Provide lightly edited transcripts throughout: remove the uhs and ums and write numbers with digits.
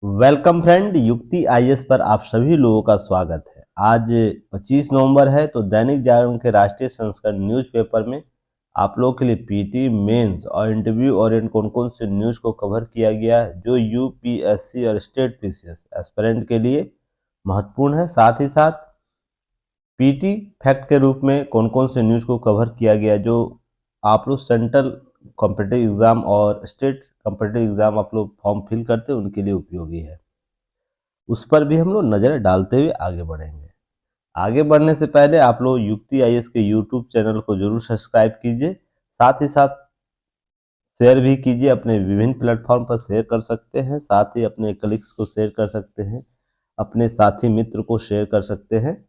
Welcome friend, युक्ति IAS पर आप सभी लोगों का स्वागत है। आज 25 नवंबर है तो दैनिक जागरण के राष्ट्रीय संस्करण न्यूज़पेपर में आप लोगों के लिए पीटी मेंस और इंटरव्यू ओरिएंट कौन कौन से न्यूज़ को कवर किया गया है जो यूपीएससी और स्टेट पीसीएस एस्पिरेंट के लिए महत्वपूर्ण है। साथ ही साथ पीटी फैक्ट के रूप में कौन कौन से न्यूज़ को कवर किया गया जो आप लोग सेंट्रल कॉम्पिटिटिव एग्जाम और स्टेट कॉम्पिटिटिव एग्जाम आप लोग फॉर्म फिल करते हैं उनके लिए उपयोगी है, उस पर भी हम लोग नज़र डालते हुए आगे बढ़ेंगे। आगे बढ़ने से पहले आप लोग युक्ति आईएएस के यूट्यूब चैनल को जरूर सब्सक्राइब कीजिए। साथ ही साथ शेयर भी कीजिए, अपने विभिन्न प्लेटफॉर्म पर शेयर कर सकते हैं। साथ ही अपने कलीग्स को शेयर कर सकते हैं, अपने साथी मित्र को शेयर कर सकते हैं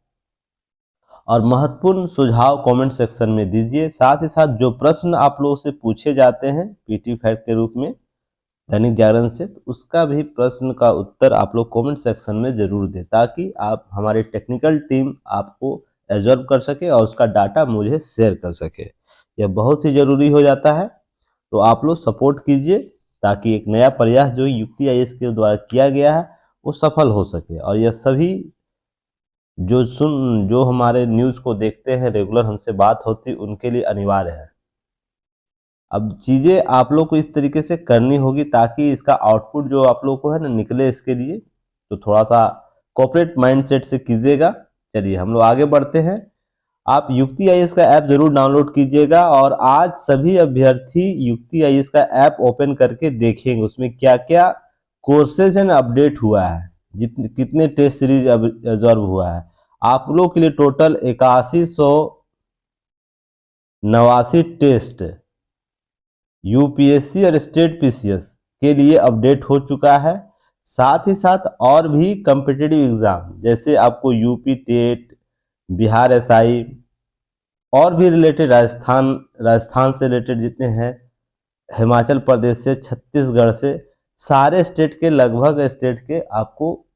और महत्वपूर्ण सुझाव कमेंट सेक्शन में दीजिए। साथ ही साथ जो प्रश्न आप लोगों से पूछे जाते हैं पीटी फैक्ट के रूप में दैनिक जागरण से, तो उसका भी प्रश्न का उत्तर आप लोग कमेंट सेक्शन में जरूर दें ताकि आप हमारी टेक्निकल टीम आपको एब्जॉर्व कर सके और उसका डाटा मुझे शेयर कर सके। यह बहुत ही जरूरी हो जाता है, तो आप लोग सपोर्ट कीजिए ताकि एक नया प्रयास जो युक्ति आईएएस के द्वारा किया गया है वो सफल हो सके। और यह सभी जो हमारे न्यूज़ को देखते हैं, रेगुलर हमसे बात होती, उनके लिए अनिवार्य है। अब चीज़ें आप लोग को इस तरीके से करनी होगी ताकि इसका आउटपुट जो आप लोग को है ना निकले, इसके लिए तो थोड़ा सा कॉर्पोरेट माइंडसेट से कीजिएगा। चलिए हम लोग आगे बढ़ते हैं। आप युक्ति आईएएस का ऐप जरूर डाउनलोड कीजिएगा और आज सभी अभ्यर्थी युक्ति आईएएस का ऐप ओपन करके देखेंगे उसमें क्या क्या कोर्सेज है ना अपडेट हुआ है, कितने टेस्ट सीरीज ऑब्जर्व हुआ है। आप लोग के लिए टोटल 8189 टेस्ट यूपीएससी और स्टेट पीसीएस के लिए अपडेट हो चुका है। साथ ही साथ और भी कॉम्पिटिटिव एग्जाम जैसे आपको यूपी टेट, बिहार एसआई और भी रिलेटेड राजस्थान से रिलेटेड जितने हैं, हिमाचल प्रदेश से, छत्तीसगढ़ से, सारे स्टेट के लगभग स्टेट के आपको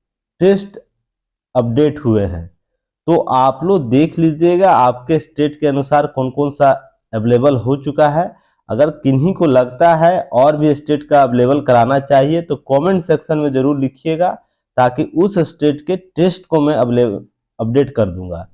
टेस्ट अपडेट हुए हैं। तो आप लोग देख लीजिएगा आपके स्टेट के अनुसार कौन कौन सा अवेलेबल हो चुका है। अगर किन्हीं को लगता है और भी स्टेट का अवेलेबल कराना चाहिए तो कमेंट सेक्शन में जरूर लिखिएगा ताकि उस स्टेट के टेस्ट को मैं अपडेट कर दूंगा।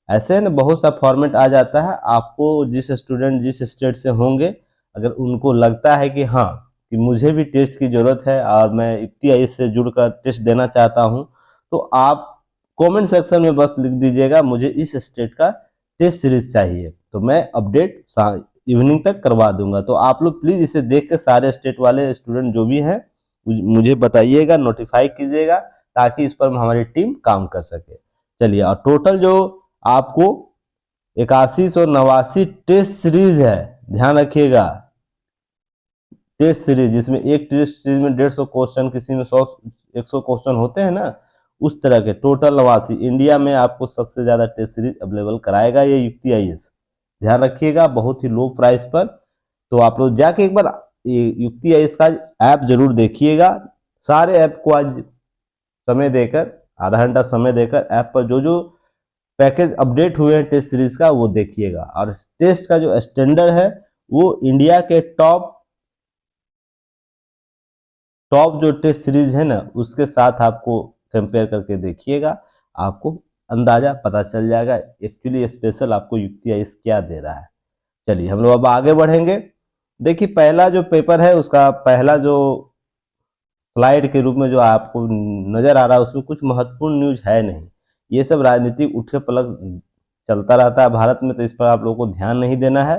ऐसे ना बहुत सा फॉर्मेट आ जाता है, आपको जिस स्टूडेंट जिस स्टेट से होंगे अगर उनको लगता है कि हाँ कि मुझे भी टेस्ट की ज़रूरत है और मैं युक्ति आईएएस से जुड़कर टेस्ट देना चाहता हूँ, तो आप कमेंट सेक्शन में बस लिख दीजिएगा मुझे इस स्टेट का टेस्ट सीरीज चाहिए, तो मैं अपडेट इवनिंग तक करवा दूंगा। तो आप लोग प्लीज़ इसे देख के सारे स्टेट वाले स्टूडेंट जो भी हैं मुझे बताइएगा, नोटिफाई कीजिएगा ताकि इस पर हमारी टीम काम कर सके। चलिए, और टोटल जो आपको 8189 टेस्ट सीरीज है, ध्यान रखिएगा टेस्ट सीरीज, जिसमें एक टेस्ट सीरीज में 150 क्वेश्चन, किसी में 100-100 क्वेश्चन होते हैं ना, उस तरह के टोटल 89 इंडिया में आपको सबसे ज़्यादा टेस्ट सीरीज अवेलेबल कराएगा ये युक्ति आईएएस। ध्यान रखिएगा बहुत ही लो प्राइस पर। तो आप लोग जाके एक बार युक्ति आईएएस का ऐप जरूर देखिएगा। सारे ऐप को आज समय देकर, आधा घंटा समय देकर ऐप पर जो जो पैकेज अपडेट हुए हैं टेस्ट सीरीज का वो देखिएगा। और टेस्ट का जो स्टैंडर्ड है वो इंडिया के टॉप जो टेस्ट सीरीज है ना उसके साथ आपको कंपेयर करके देखिएगा, आपको अंदाजा पता चल जाएगा एक्चुअली स्पेशल आपको युक्ति आईएएस क्या दे रहा है। चलिए हम लोग अब आगे बढ़ेंगे। देखिए पहला जो पेपर है उसका पहला जो स्लाइड के रूप में जो आपको नजर आ रहा है उसमें कुछ महत्वपूर्ण न्यूज है नहीं, ये सब राजनीतिक उठे पलक चलता रहता है भारत में, तो इस पर आप लोगों को ध्यान नहीं देना है।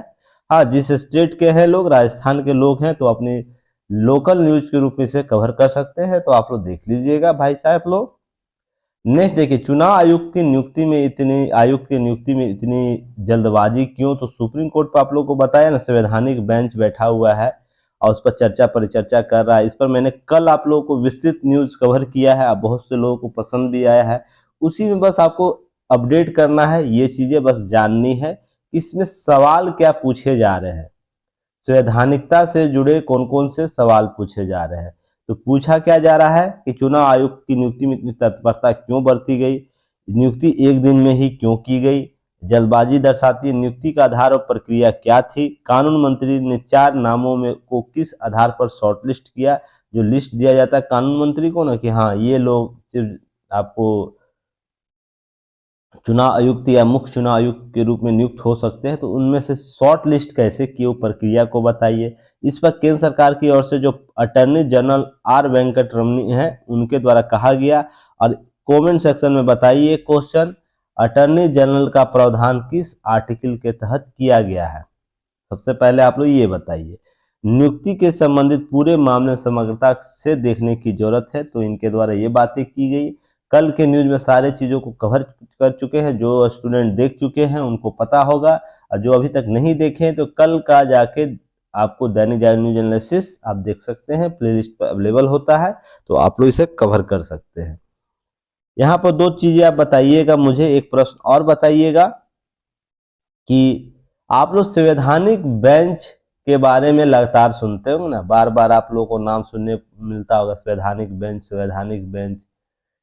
हाँ, जिस स्टेट के हैं लोग, राजस्थान के लोग हैं तो अपनी लोकल न्यूज के रूप में इसे कवर कर सकते हैं, तो आप लोग देख लीजिएगा भाई साहब लोग। नेक्स्ट देखिए, चुनाव आयुक्त की नियुक्ति में इतनी जल्दबाजी क्यों? तो सुप्रीम कोर्ट पर आप लोग को बताया ना, संवैधानिक बेंच बैठा हुआ है और उस पर चर्चा परिचर्चा कर रहा है। इस पर मैंने कल आप लोगों को विस्तृत न्यूज कवर किया है, बहुत से लोगों को पसंद भी आया है। उसी में बस आपको अपडेट करना है, ये चीजें बस जाननी है इसमें सवाल क्या पूछे जा रहे हैं, संवैधानिकता से जुड़े कौन कौन से सवाल पूछे जा रहे हैं। तो पूछा क्या जा रहा है कि चुनाव आयुक्त की नियुक्ति में इतनी तत्परता क्यों बरती गई, नियुक्ति एक दिन में ही क्यों की गई, जल्दबाजी दर्शाती है, नियुक्ति का आधार और प्रक्रिया क्या थी, कानून मंत्री ने 4 नामों में को किस आधार पर शॉर्टलिस्ट किया, जो लिस्ट दिया जाता है कानून मंत्री को ना कि हाँ ये लोग सिर्फ आपको चुनाव आयुक्त या मुख्य चुनाव आयुक्त के रूप में नियुक्त हो सकते हैं, तो उनमें से शॉर्ट लिस्ट कैसे की, वो प्रक्रिया को बताइए। इस पर केंद्र सरकार की ओर से जो अटॉर्नी जनरल आर वेंकट रमनी है उनके द्वारा कहा गया। और कमेंट सेक्शन में बताइए क्वेश्चन, अटॉर्नी जनरल का प्रावधान किस आर्टिकल के तहत किया गया है। सबसे पहले आप लोग ये बताइए। नियुक्ति के संबंधित पूरे मामले समग्रता से देखने की जरूरत है, तो इनके द्वारा ये बातें की गई। कल के न्यूज में सारे चीजों को कवर कर चुके हैं, जो स्टूडेंट देख चुके हैं उनको पता होगा, और जो अभी तक नहीं देखे तो कल का जाके आपको दैनिक जागरण न्यूज एनालिसिस आप देख सकते हैं, प्लेलिस्ट पर अवेलेबल होता है, तो आप लोग इसे कवर कर सकते हैं। यहाँ पर दो चीजें आप बताइएगा, मुझे एक प्रश्न और बताइएगा कि आप लोग संवैधानिक बेंच के बारे में लगातार सुनते हो ना, बार बार आप लोगों को नाम सुनने मिलता होगा, संवैधानिक बेंच संवैधानिक बेंच।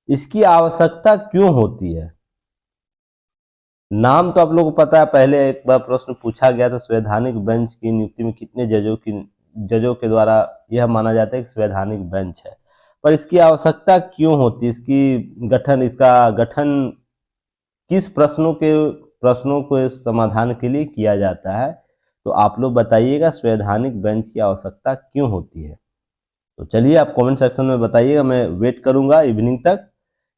इसकी आवश्यकता क्यों होती है? नाम तो आप लोगों को पता है, पहले एक बार प्रश्न पूछा गया था संवैधानिक बेंच की नियुक्ति में कितने जजों के द्वारा यह माना जाता है कि संवैधानिक बेंच है, पर इसकी आवश्यकता क्यों होती है, इसका गठन किस प्रश्नों को समाधान के लिए किया जाता है, तो आप लोग बताइएगा संवैधानिक बेंच की आवश्यकता क्यों होती है। तो चलिए आप कमेंट सेक्शन में बताइएगा, मैं वेट करूंगा इवनिंग तक।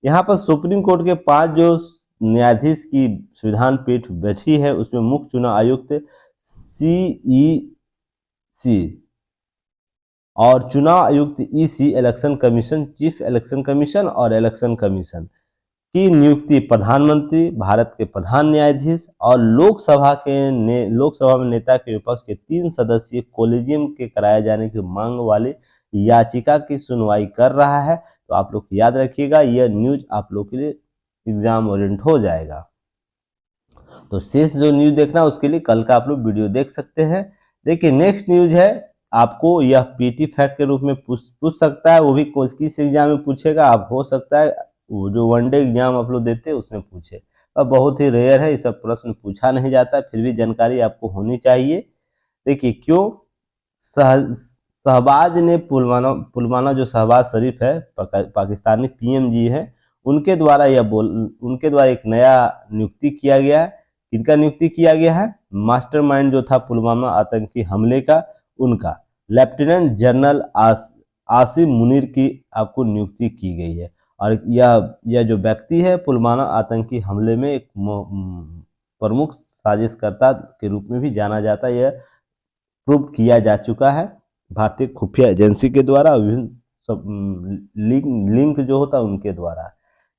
यहाँ पर सुप्रीम कोर्ट के 5 जो न्यायाधीश की संविधान पीठ बैठी है, उसमें मुख्य चुनाव आयुक्त CEC और चुनाव आयुक्त EC election commission, chief election commission और इलेक्शन कमीशन की नियुक्ति प्रधानमंत्री, भारत के प्रधान न्यायाधीश और लोकसभा में नेता के विपक्ष के 3 सदस्यीय कोलिजियम के कराए जाने की मांग वाली याचिका की सुनवाई कर रहा है। तो आप लोग याद रखिएगा, यह न्यूज आप लोग के लिए एग्जाम ओरिएंट हो जाएगा। तो शेष जो न्यूज देखना उसके लिए कल का आप लोग वीडियो देख सकते हैं। देखिए नेक्स्ट न्यूज है, आपको यह पीटी फैक्ट के रूप में पूछ सकता है, वो भी किस एग्जाम में पूछेगा, आप हो सकता है वो जो वनडे एग्जाम आप लोग देते हैं उसमें पूछे, अब बहुत ही रेयर है, ये सब प्रश्न पूछा नहीं जाता, फिर भी जानकारी आपको होनी चाहिए। देखिए क्यों शहबाज ने पुलवामा जो शहबाज शरीफ है पाकिस्तानी PM जी है, उनके द्वारा एक नया नियुक्ति किया गया है। किनका नियुक्ति किया गया है? मास्टरमाइंड जो था पुलवामा आतंकी हमले का, उनका लेफ्टिनेंट जनरल आसिम मुनीर की आपको नियुक्ति की गई है। और यह जो व्यक्ति है पुलवामा आतंकी हमले में एक प्रमुख साजिशकर्ता के रूप में भी जाना जाता है, यह प्रूव किया जा चुका है भारतीय खुफिया एजेंसी के द्वारा, विभिन्न सब लिंक जो होता है उनके द्वारा।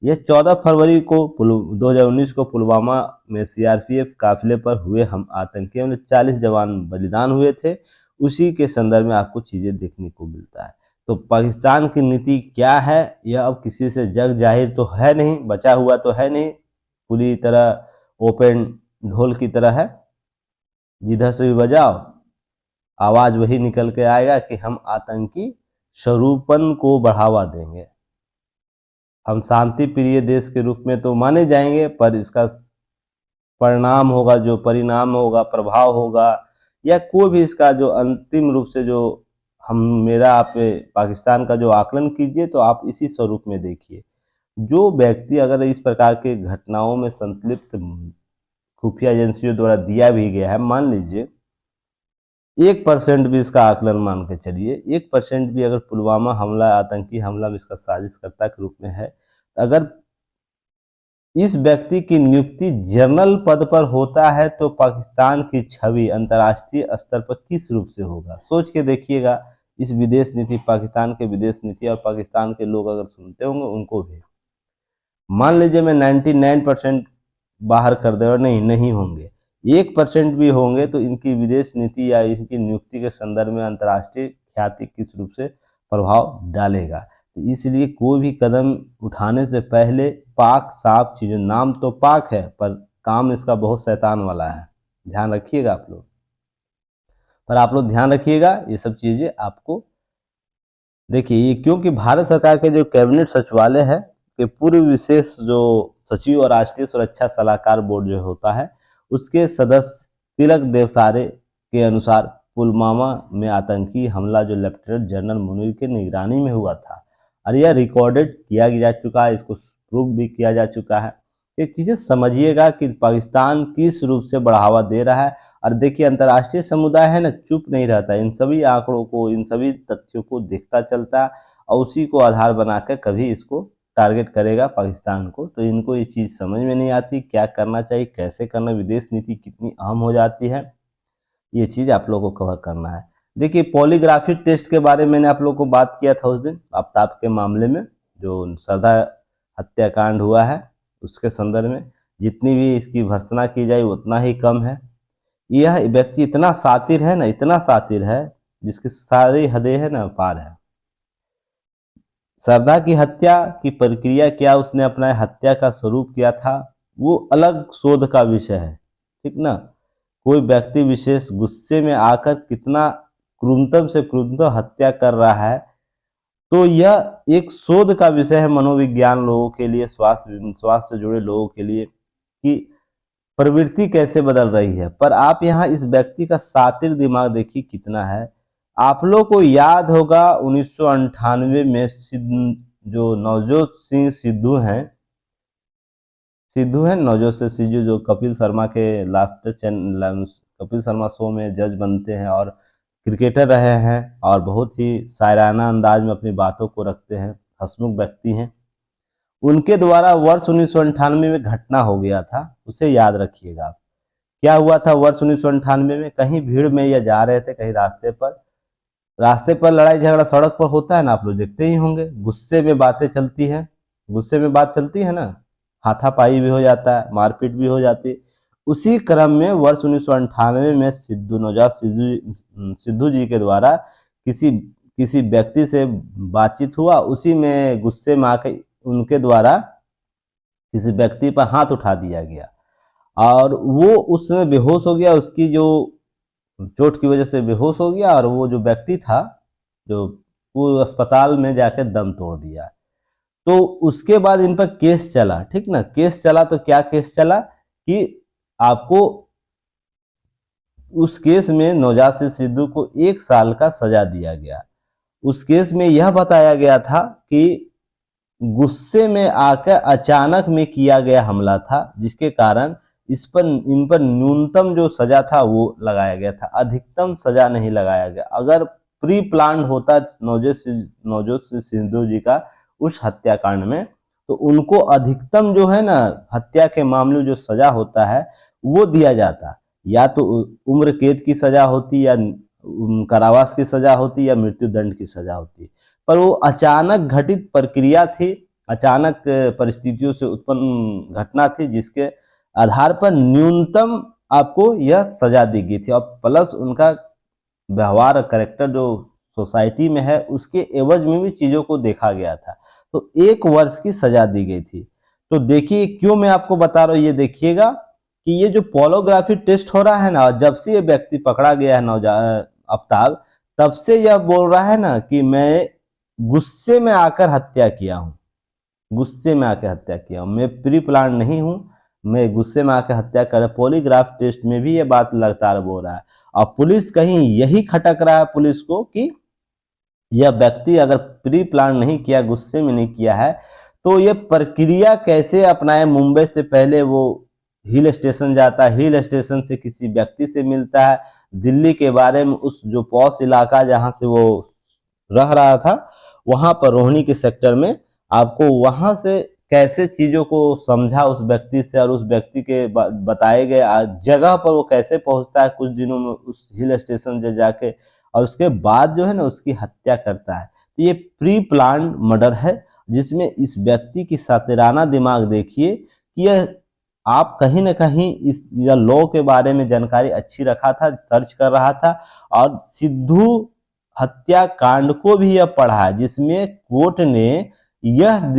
यह 14 फरवरी को 2019 को पुलवामा में CRPF काफिले पर हुए हम आतंकी हमले 40 जवान बलिदान हुए थे, उसी के संदर्भ में आपको चीजें देखने को मिलता है। तो पाकिस्तान की नीति क्या है, यह अब किसी से जग जाहिर तो है नहीं, बचा हुआ तो है नहीं, पूरी तरह ओपन ढोल की तरह है, जिधर से भी बजाओ आवाज वही निकल के आएगा कि हम आतंकी स्वरूपन को बढ़ावा देंगे, हम शांति प्रिय देश के रूप में तो माने जाएंगे, पर इसका परिणाम होगा, जो परिणाम होगा, प्रभाव होगा, या कोई भी इसका जो अंतिम रूप से जो आप पाकिस्तान का जो आकलन कीजिए तो आप इसी स्वरूप में देखिए। जो व्यक्ति अगर इस प्रकार के घटनाओं में संतलिप्त खुफिया एजेंसियों द्वारा दिया भी गया है, मान लीजिए 1% भी इसका आकलन मान के चलिए, 1% भी अगर पुलवामा हमला आतंकी हमला में इसका साजिशकर्ता के रूप में है, अगर इस व्यक्ति की नियुक्ति जनरल पद पर होता है तो पाकिस्तान की छवि अंतर्राष्ट्रीय स्तर पर किस रूप से होगा, सोच के देखिएगा। इस विदेश नीति, पाकिस्तान के विदेश नीति और पाकिस्तान के लोग अगर सुनते होंगे उनको भी, मान लीजिए मैं 99% बाहर कर दे और नहीं होंगे, 1% भी होंगे, तो इनकी विदेश नीति या इनकी नियुक्ति के संदर्भ में अंतर्राष्ट्रीय ख्याति किस रूप से प्रभाव डालेगा। तो इसलिए कोई भी कदम उठाने से पहले पाक साफ चीजें, नाम तो पाक है पर काम इसका बहुत शैतान वाला है, ध्यान रखिएगा आप लोग। पर आप लोग ध्यान रखिएगा ये सब चीजें आपको। देखिए ये क्योंकि भारत सरकार के जो कैबिनेट सचिवालय है के पूर्व विशेष जो सचिव और राष्ट्रीय सुरक्षा सलाहकार बोर्ड जो होता है, उसके सदस्य तिलक देवसारे के अनुसार पुलवामा में आतंकी हमला जो लेफ्टिनेंट जनरल मुनीर की निगरानी में हुआ था, और यह रिकॉर्डेड किया जा चुका है, इसको प्रूव भी किया जा चुका है। ये चीज़ें समझिएगा कि पाकिस्तान किस रूप से बढ़ावा दे रहा है। और देखिए, अंतर्राष्ट्रीय समुदाय है ना, चुप नहीं रहता, इन सभी आंकड़ों को, इन सभी तथ्यों को देखता चलता है और उसी को आधार बनाकर कभी इसको टारगेट करेगा पाकिस्तान को। तो इनको ये चीज़ समझ में नहीं आती, क्या करना चाहिए, कैसे करना, विदेश नीति कितनी अहम हो जाती है, ये चीज़ आप लोगों को कवर करना है। देखिए, पॉलीग्राफी टेस्ट के बारे में मैंने आप लोगों को बात किया था उस दिन आफ्ताब के मामले में, जो सरदा हत्याकांड हुआ है उसके संदर्भ में। जितनी भी इसकी भर्त्सना की जाए उतना ही कम है। यह व्यक्ति इतना शातिर है ना, इतना शातिर है, जिसकी सारी हदें है ना पार है। सरदा की हत्या की प्रक्रिया क्या उसने अपना हत्या का स्वरूप किया था, वो अलग शोध का विषय है, ठीक ना। कोई व्यक्ति विशेष गुस्से में आकर कितना क्रूरतम से क्रूरतम हत्या कर रहा है, तो यह एक शोध का विषय है मनोविज्ञान लोगों के लिए, स्वास्थ्य से जुड़े लोगों के लिए, कि प्रवृत्ति कैसे बदल रही है। पर आप यहाँ इस व्यक्ति का शातिर दिमाग देखिए कितना है। आप लोग को याद होगा 1998 में जो नवजोत सिंह नवजोत सिंह सिद्धू, जो कपिल शर्मा के laughter channel, Kapil Sharma show में जज बनते हैं और क्रिकेटर रहे हैं और बहुत ही शायराना अंदाज में अपनी बातों को रखते हैं, हंसमुख व्यक्ति हैं। उनके द्वारा वर्ष 1998 में घटना हो गया था, उसे याद रखिएगा। क्या हुआ था वर्ष 1998 में? कहीं भीड़ में या जा रहे थे कहीं रास्ते पर लड़ाई झगड़ा सड़क पर होता है ना, आप लोग देखते ही होंगे। गुस्से में बातें चलती हैं, गुस्से में बात चलती है ना, हाथापाई भी हो जाता है, मारपीट भी हो जाती है। उसी क्रम में वर्ष 1998 में नवजात सिद्धू जी के द्वारा किसी व्यक्ति से बातचीत हुआ। उसी में गुस्से में आकर उनके द्वारा किसी व्यक्ति पर हाथ उठा दिया गया और वो उस समय बेहोश हो गया, उसकी जो चोट की वजह से बेहोश हो गया, और वो जो व्यक्ति था जो वो अस्पताल में जाकर दम तोड़ दिया। तो उसके बाद इन पर केस चला, ठीक ना। केस चला तो क्या केस चला कि आपको उस केस में नवजात सिंह सिद्धू को 1 साल का सजा दिया गया। उस केस में यह बताया गया था कि गुस्से में आकर अचानक में किया गया हमला था, जिसके कारण इन पर न्यूनतम जो सजा था वो लगाया गया था, अधिकतम सजा नहीं लगाया गया। अगर प्री प्लान होता नवजोत सिंह सिद्धू जी का उस हत्याकांड में, तो उनको अधिकतम जो है ना हत्या के मामले में जो सजा होता है वो दिया जाता, या तो उम्र कैद की सजा होती, या कारावास की सजा होती, या मृत्यु दंड की सजा होती। पर वो अचानक घटित प्रक्रिया थी, अचानक परिस्थितियों से उत्पन्न घटना थी, जिसके आधार पर न्यूनतम आपको यह सजा दी गई थी। और प्लस उनका व्यवहार, करेक्टर जो सोसाइटी में है, उसके एवज में भी चीजों को देखा गया था। तो 1 वर्ष की सजा दी गई थी। तो देखिए क्यों मैं आपको बता रहा हूँ, ये देखिएगा कि ये जो पॉलीग्राफी टेस्ट हो रहा है ना, जब से ये व्यक्ति पकड़ा गया है आफ्ताब, तब से यह बोल रहा है ना कि मैं गुस्से में आकर हत्या किया हूं, गुस्से में आकर हत्या किया हूं, मैं प्री प्लान नहीं हूं, मैं गुस्से में आकर हत्या कर। पॉलीग्राफ टेस्ट में भी ये बात लगातार बोल रहा है। और पुलिस कहीं यही खटक रहा है पुलिस को कि यह व्यक्ति अगर प्री प्लान नहीं किया, गुस्से में नहीं किया है, तो ये प्रक्रिया कैसे अपनाए। मुंबई से पहले वो हिल स्टेशन जाता है, हिल स्टेशन से किसी व्यक्ति से मिलता है, दिल्ली के बारे में उस जो पॉश इलाका जहां से वो रह रहा था वहां पर रोहिणी के सेक्टर में, आपको वहां से कैसे चीजों को समझा उस व्यक्ति से, और उस व्यक्ति के बताए गए जगह पर वो कैसे पहुंचता है कुछ दिनों में उस हिल स्टेशन से जाके, और उसके बाद जो है ना उसकी हत्या करता है। तो ये प्री प्लान मर्डर है, जिसमें इस व्यक्ति की सातिराना दिमाग देखिए कि यह आप कहीं ना कहीं इस लॉ के बारे में जानकारी अच्छी रखा था, सर्च कर रहा था, और सिद्धू हत्याकांड को भी यह पढ़ा है, जिसमें कोर्ट ने यह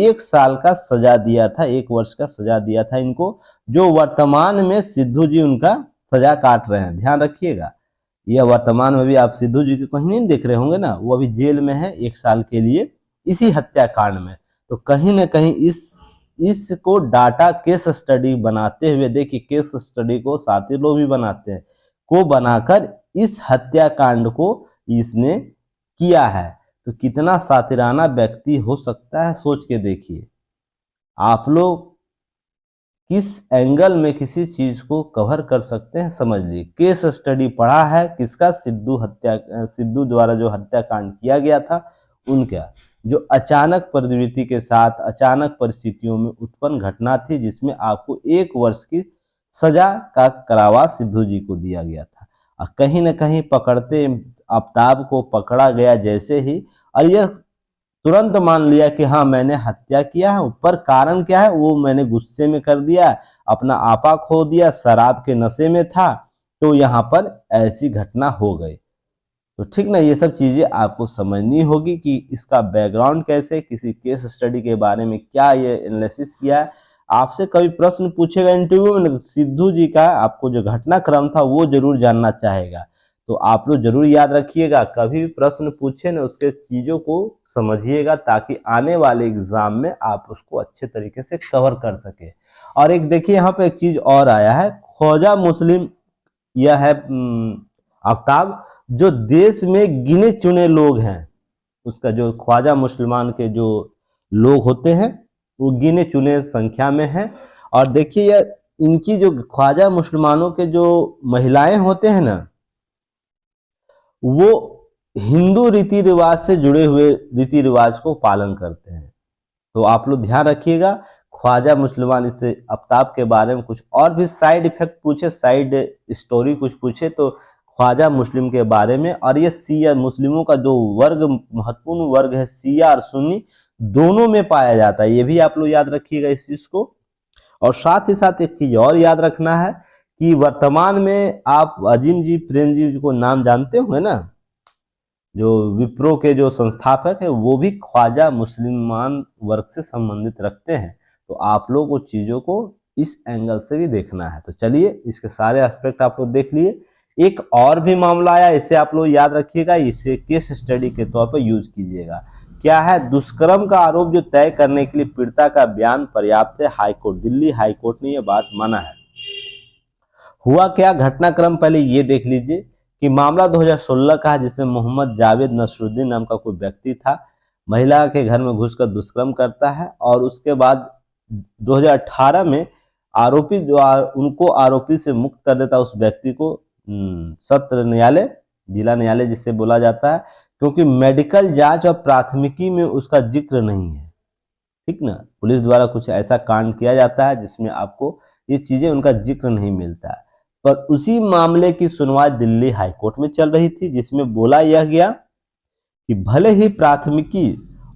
1 साल का सजा दिया था, 1 वर्ष का सजा दिया था इनको, जो वर्तमान में सिद्धू जी उनका सजा काट रहे हैं। ध्यान रखिएगा, यह वर्तमान में भी आप सिद्धू जी को कहीं नहीं देख रहे होंगे ना, वो अभी जेल में है 1 साल के लिए इसी हत्याकांड में। तो कहीं ना कहीं इसको डाटा केस स्टडी बनाते हुए, देखिए केस स्टडी को साथी लोग भी बनाते हैं, को बनाकर इस हत्याकांड को इसने किया है। तो कितना सातिराना व्यक्ति हो सकता है, सोच के देखिए। आप लोग किस एंगल में किसी चीज को कवर कर सकते हैं, समझ लीजिए। केस स्टडी पढ़ा है किसका, सिद्धू द्वारा जो हत्याकांड किया गया था उनका, जो अचानक प्रवृत्ति के साथ अचानक परिस्थितियों में उत्पन्न घटना थी, जिसमें आपको 1 वर्ष की सजा का करावा सिद्धू जी को दिया गया था। और कहीं ना कहीं पकड़ते आफ्ताब को पकड़ा गया जैसे ही, और यह तुरंत मान लिया कि हाँ मैंने हत्या किया है, ऊपर कारण क्या है वो मैंने गुस्से में कर दिया, अपना आपा खो दिया, शराब के नशे में था, तो यहाँ पर ऐसी घटना हो गई। तो ठीक ना, ये सब चीजें आपको समझनी होगी कि इसका बैकग्राउंड कैसे, किसी केस स्टडी के बारे में क्या ये एनालिसिस किया है। आपसे कभी प्रश्न पूछेगा इंटरव्यू में, सिद्धू जी का आपको जो घटनाक्रम था वो जरूर जानना चाहेगा। तो आप लोग जरूर याद रखिएगा, कभी भी प्रश्न पूछे ना उसके चीजों को समझिएगा, ताकि आने वाले एग्जाम में आप उसको अच्छे तरीके से कवर कर सके। और एक देखिए यहाँ पे एक चीज और आया है, ख्वाजा मुस्लिम, यह है आफ्ताब, जो देश में गिने चुने लोग हैं, उसका जो ख्वाजा मुसलमान के जो लोग होते हैं वो गिने चुने संख्या में है। और देखिए यह इनकी जो ख्वाजा मुसलमानों के जो महिलाएं होते हैं ना, वो हिंदू रीति रिवाज से जुड़े हुए रीति रिवाज को पालन करते हैं। तो आप लोग ध्यान रखिएगा, ख्वाजा मुसलमान, इससे आफ्ताब के बारे में कुछ और भी साइड इफेक्ट पूछे, साइड स्टोरी कुछ पूछे तो ख्वाजा मुस्लिम के बारे में। और ये शिया मुस्लिमों का जो वर्ग, महत्वपूर्ण वर्ग है, शिया और सुन्नी दोनों में पाया जाता है, ये भी आप लोग याद रखिएगा इस चीज को। और साथ ही साथ एक चीज और याद रखना है कि वर्तमान में आप अजीम जी प्रेम जी को नाम जानते होंगे ना, जो विप्रो के जो संस्थापक है, वो भी ख्वाजा मुसलमान वर्ग से संबंधित रखते हैं। तो आप लोग को चीजों को इस एंगल से भी देखना है। तो चलिए इसके सारे एस्पेक्ट आप लोग देख लिए। एक और भी मामला आया, इसे आप लोग याद रखिएगा, इसे केस स्टडी के तौर पर यूज कीजिएगा। क्या है, दुष्कर्म का आरोप जो तय करने के लिए पीड़िता का बयान पर्याप्त है, हाईकोर्ट, दिल्ली हाईकोर्ट ने यह बात माना है। हुआ क्या घटनाक्रम, पहले ये देख लीजिए कि मामला 2016 का है, जिसमें मोहम्मद जावेद नसरुद्दीन नाम का कोई व्यक्ति था, महिला के घर में घुसकर दुष्कर्म करता है, और उसके बाद 2018 में आरोपी जो उनको आरोपी से मुक्त कर देता है उस व्यक्ति को सत्र न्यायालय, जिला न्यायालय जिसे बोला जाता है, क्योंकि मेडिकल जांच और प्राथमिकी में उसका जिक्र नहीं है। ठीक ना, पुलिस द्वारा कुछ ऐसा कांड किया जाता है जिसमें आपको ये चीजें उनका जिक्र नहीं मिलता है। पर उसी मामले की सुनवाई दिल्ली हाईकोर्ट में चल रही थी, जिसमें बोला यह गया कि भले ही प्राथमिकी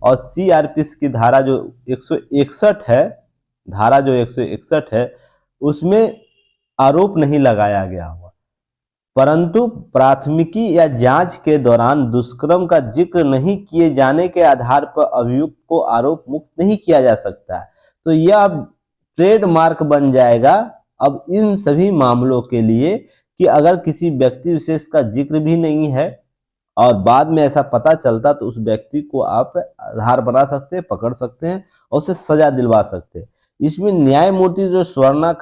और सीआरपीसी की धारा जो 161 है, धारा जो 161 है उसमें आरोप नहीं लगाया गया हुआ, परंतु प्राथमिकी या जांच के दौरान दुष्कर्म का जिक्र नहीं किए जाने के आधार पर अभियुक्त को आरोप मुक्त नहीं किया जा सकता। तो यह अब ट्रेडमार्क बन जाएगा अब इन सभी मामलों के लिए कि अगर किसी व्यक्ति विशेष का जिक्र भी नहीं है और बाद में ऐसा पता चलता, तो उस व्यक्ति को आप आधार बना सकते हैं, पकड़ सकते हैं और उसे सजा दिलवा सकते हैं। इसमें न्यायमूर्ति जो स्वर्ण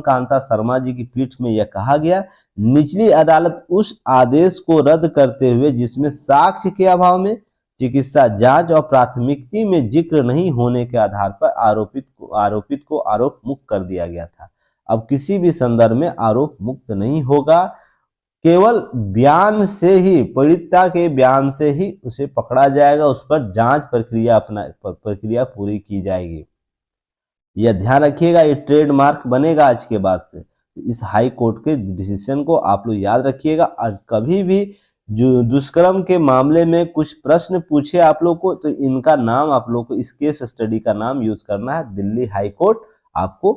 कांता शर्मा जी की पीठ में यह कहा गया, निचली अदालत उस आदेश को रद्द करते हुए जिसमें साक्ष्य के अभाव में चिकित्सा जांच और प्राथमिकी में जिक्र नहीं होने के आधार पर आरोपित को आरोप मुक्त कर दिया गया था। अब किसी भी संदर्भ में आरोप मुक्त नहीं होगा, केवल बयान से ही, पीड़िता के बयान से ही उसे पकड़ा जाएगा, उस पर जांच प्रक्रिया पूरी की जाएगी। यह ध्यान रखिएगा, ये ट्रेडमार्क बनेगा आज के बाद से। इस हाई कोर्ट के डिसीजन को आप लोग याद रखिएगा। और कभी भी जो दुष्कर्म के मामले में कुछ प्रश्न पूछे आप लोग को, तो इनका नाम आप लोग को, इस केस स्टडी का नाम यूज करना है, दिल्ली हाई कोर्ट आपको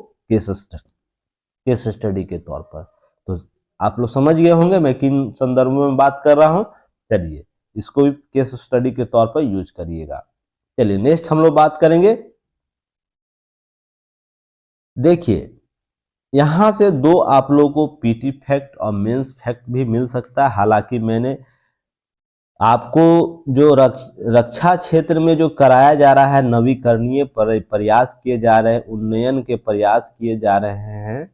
केस स्टडी के तौर पर। तो आप लोग समझ गए होंगे मैं किन संदर्भों में बात कर रहा हूं। चलिए इसको भी केस स्टडी के तौर पर यूज करिएगा। चलिए नेक्स्ट हम लोग बात करेंगे। देखिए यहां से दो आप लोगों को पीटी फैक्ट और मेंस फैक्ट भी मिल सकता है। हालांकि मैंने आपको जो रक्षा क्षेत्र में जो कराया जा रहा है, नवीकरणीय प्रयास किए जा रहे हैं, उन्नयन के प्रयास किए जा रहे हैं,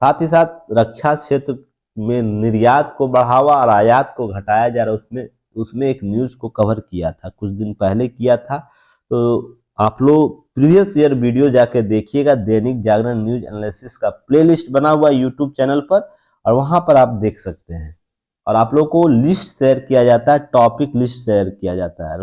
साथ ही साथ रक्षा क्षेत्र में निर्यात को बढ़ावा और आयात को घटाया जा रहा है, उसमें उसमें एक न्यूज़ को कवर किया था, कुछ दिन पहले किया था। तो आप लोग प्रीवियस ईयर वीडियो जाके देखिएगा, दैनिक जागरण न्यूज एनालिसिस का प्लेलिस्ट बना हुआ है यूट्यूब चैनल पर, और वहां पर आप देख सकते हैं। और आप लोग को लिस्ट शेयर किया जाता है, टॉपिक लिस्ट शेयर किया जाता है,